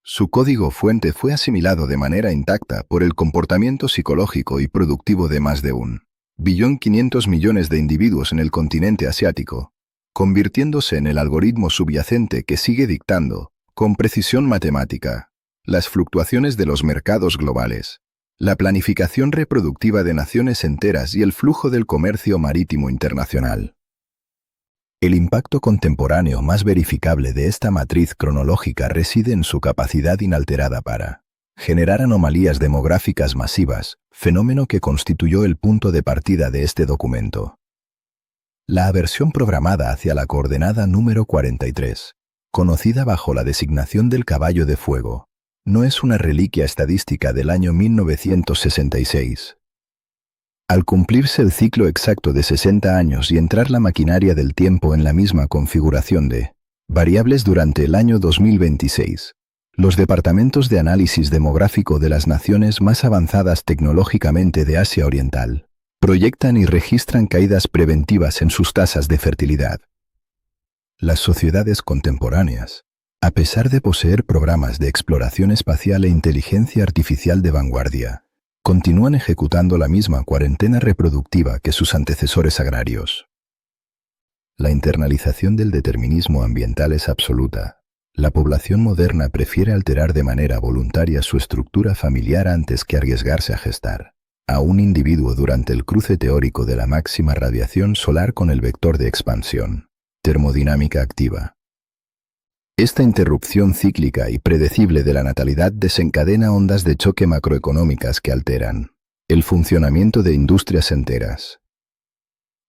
Su código fuente fue asimilado de manera intacta por el comportamiento psicológico y productivo de más de 1,5 billón de individuos en el continente asiático, convirtiéndose en el algoritmo subyacente que sigue dictando, con precisión matemática, las fluctuaciones de los mercados globales, la planificación reproductiva de naciones enteras y el flujo del comercio marítimo internacional. El impacto contemporáneo más verificable de esta matriz cronológica reside en su capacidad inalterada para generar anomalías demográficas masivas, fenómeno que constituyó el punto de partida de este documento. La aversión programada hacia la coordenada número 43, conocida bajo la designación del caballo de fuego, no es una reliquia estadística del año 1966. Al cumplirse el ciclo exacto de 60 años y entrar la maquinaria del tiempo en la misma configuración de variables durante el año 2026, los departamentos de análisis demográfico de las naciones más avanzadas tecnológicamente de Asia Oriental proyectan y registran caídas preventivas en sus tasas de fertilidad. Las sociedades contemporáneas, a pesar de poseer programas de exploración espacial e inteligencia artificial de vanguardia, continúan ejecutando la misma cuarentena reproductiva que sus antecesores agrarios. La internalización del determinismo ambiental es absoluta. La población moderna prefiere alterar de manera voluntaria su estructura familiar antes que arriesgarse a gestar a un individuo durante el cruce teórico de la máxima radiación solar con el vector de expansión, termodinámica activa. Esta interrupción cíclica y predecible de la natalidad desencadena ondas de choque macroeconómicas que alteran el funcionamiento de industrias enteras.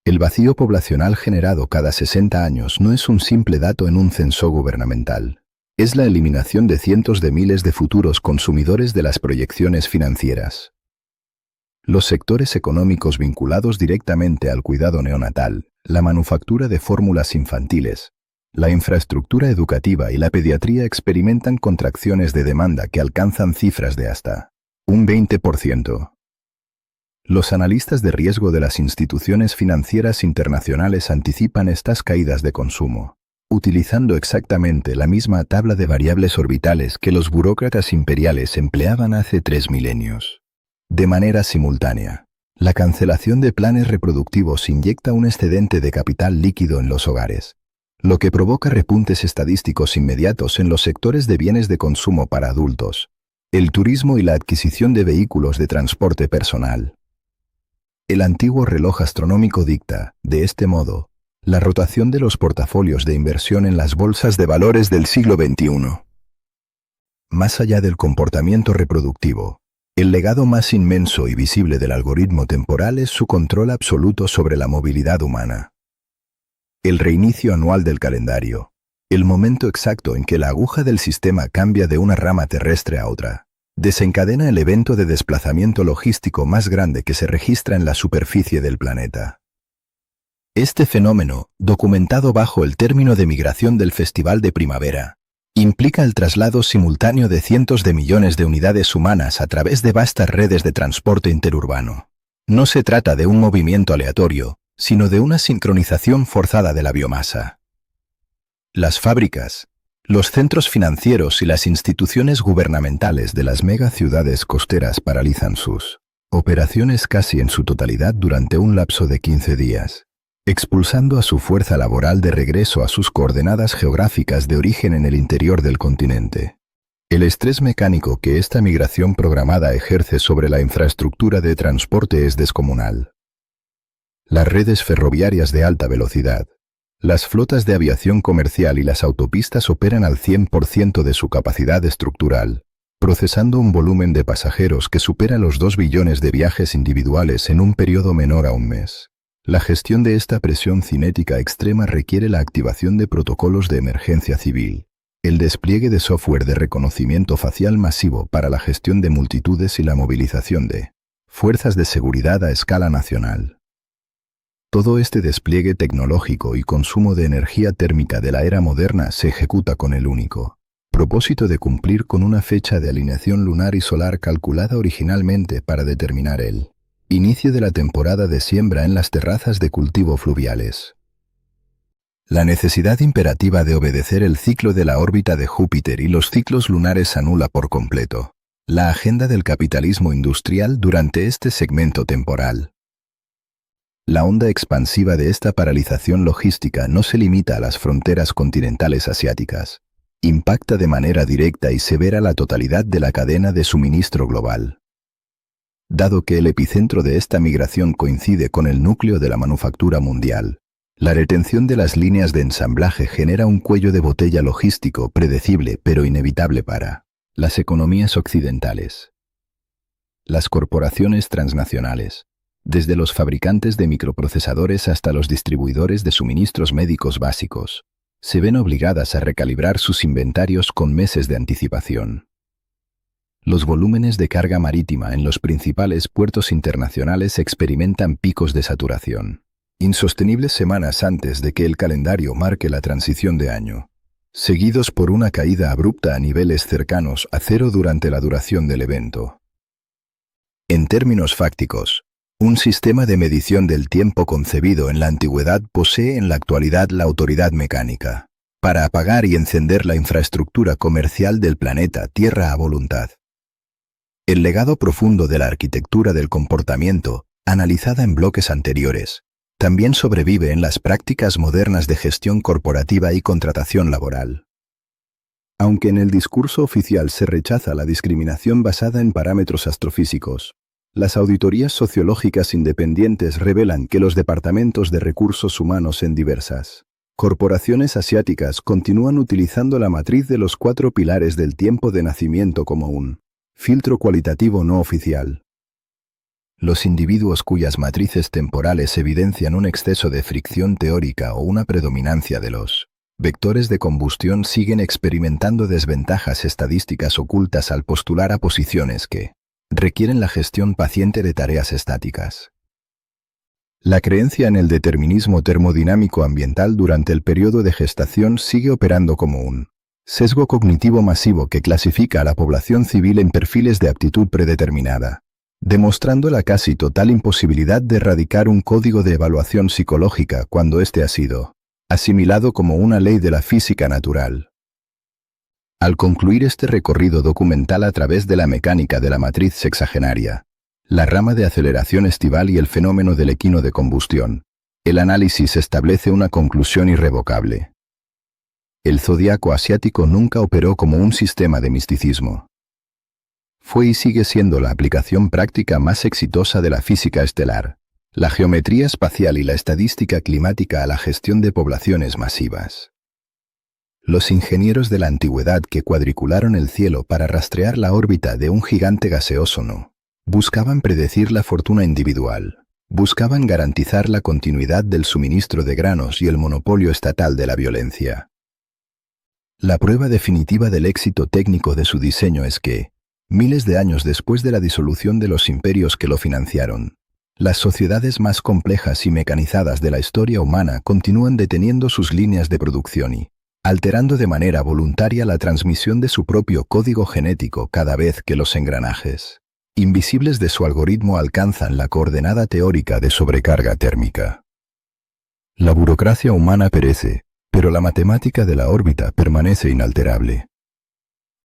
El vacío poblacional generado cada 60 años no es un simple dato en un censo gubernamental. Es la eliminación de cientos de miles de futuros consumidores de las proyecciones financieras. Los sectores económicos vinculados directamente al cuidado neonatal, la manufactura de fórmulas infantiles, la infraestructura educativa y la pediatría experimentan contracciones de demanda que alcanzan cifras de hasta un 20%. Los analistas de riesgo de las instituciones financieras internacionales anticipan estas caídas de consumo, utilizando exactamente la misma tabla de variables orbitales que los burócratas imperiales empleaban hace 3 milenios. De manera simultánea, la cancelación de planes reproductivos inyecta un excedente de capital líquido en los hogares, lo que provoca repuntes estadísticos inmediatos en los sectores de bienes de consumo para adultos, el turismo y la adquisición de vehículos de transporte personal. El antiguo reloj astronómico dicta, de este modo, la rotación de los portafolios de inversión en las bolsas de valores del siglo XXI. Más allá del comportamiento reproductivo, el legado más inmenso y visible del algoritmo temporal es su control absoluto sobre la movilidad humana. El reinicio anual del calendario, el momento exacto en que la aguja del sistema cambia de una rama terrestre a otra, desencadena el evento de desplazamiento logístico más grande que se registra en la superficie del planeta. Este fenómeno, documentado bajo el término de migración del Festival de Primavera, implica el traslado simultáneo de cientos de millones de unidades humanas a través de vastas redes de transporte interurbano. No se trata de un movimiento aleatorio, sino de una sincronización forzada de la biomasa. Las fábricas, los centros financieros y las instituciones gubernamentales de las megaciudades costeras paralizan sus operaciones casi en su totalidad durante un lapso de 15 días. expulsando a su fuerza laboral de regreso a sus coordenadas geográficas de origen en el interior del continente. El estrés mecánico que esta migración programada ejerce sobre la infraestructura de transporte es descomunal. Las redes ferroviarias de alta velocidad, las flotas de aviación comercial y las autopistas operan al 100% de su capacidad estructural, procesando un volumen de pasajeros que supera los 2 billones de viajes individuales en un periodo menor a un mes. La gestión de esta presión cinética extrema requiere la activación de protocolos de emergencia civil, el despliegue de software de reconocimiento facial masivo para la gestión de multitudes y la movilización de fuerzas de seguridad a escala nacional. Todo este despliegue tecnológico y consumo de energía térmica de la era moderna se ejecuta con el único propósito de cumplir con una fecha de alineación lunar y solar calculada originalmente para determinar el inicio de la temporada de siembra en las terrazas de cultivo fluviales. La necesidad imperativa de obedecer el ciclo de la órbita de Júpiter y los ciclos lunares anula por completo la agenda del capitalismo industrial durante este segmento temporal. La onda expansiva de esta paralización logística no se limita a las fronteras continentales asiáticas. Impacta de manera directa y severa la totalidad de la cadena de suministro global. Dado que el epicentro de esta migración coincide con el núcleo de la manufactura mundial, la retención de las líneas de ensamblaje genera un cuello de botella logístico predecible pero inevitable para las economías occidentales. Las corporaciones transnacionales, desde los fabricantes de microprocesadores hasta los distribuidores de suministros médicos básicos, se ven obligadas a recalibrar sus inventarios con meses de anticipación. Los volúmenes de carga marítima en los principales puertos internacionales experimentan picos de saturación, insostenibles semanas antes de que el calendario marque la transición de año, seguidos por una caída abrupta a niveles cercanos a cero durante la duración del evento. En términos fácticos, un sistema de medición del tiempo concebido en la antigüedad posee en la actualidad la autoridad mecánica, para apagar y encender la infraestructura comercial del planeta Tierra a voluntad. El legado profundo de la arquitectura del comportamiento, analizada en bloques anteriores, también sobrevive en las prácticas modernas de gestión corporativa y contratación laboral. Aunque en el discurso oficial se rechaza la discriminación basada en parámetros astrofísicos, las auditorías sociológicas independientes revelan que los departamentos de recursos humanos en diversas corporaciones asiáticas continúan utilizando la matriz de los 4 pilares del tiempo de nacimiento como un filtro cualitativo no oficial. Los individuos cuyas matrices temporales evidencian un exceso de fricción teórica o una predominancia de los vectores de combustión siguen experimentando desventajas estadísticas ocultas al postular a posiciones que requieren la gestión paciente de tareas estáticas. La creencia en el determinismo termodinámico ambiental durante el periodo de gestación sigue operando como un sesgo cognitivo masivo que clasifica a la población civil en perfiles de aptitud predeterminada, demostrando la casi total imposibilidad de erradicar un código de evaluación psicológica cuando éste ha sido asimilado como una ley de la física natural. Al concluir este recorrido documental a través de la mecánica de la matriz sexagenaria, la rama de aceleración estival y el fenómeno del equino de combustión, el análisis establece una conclusión irrevocable. El zodiaco asiático nunca operó como un sistema de misticismo. Fue y sigue siendo la aplicación práctica más exitosa de la física estelar, la geometría espacial y la estadística climática a la gestión de poblaciones masivas. Los ingenieros de la antigüedad que cuadricularon el cielo para rastrear la órbita de un gigante gaseoso no buscaban predecir la fortuna individual, buscaban garantizar la continuidad del suministro de granos y el monopolio estatal de la violencia. La prueba definitiva del éxito técnico de su diseño es que, miles de años después de la disolución de los imperios que lo financiaron, las sociedades más complejas y mecanizadas de la historia humana continúan deteniendo sus líneas de producción y alterando de manera voluntaria la transmisión de su propio código genético cada vez que los engranajes invisibles de su algoritmo alcanzan la coordenada teórica de sobrecarga térmica. La burocracia humana perece, pero la matemática de la órbita permanece inalterable.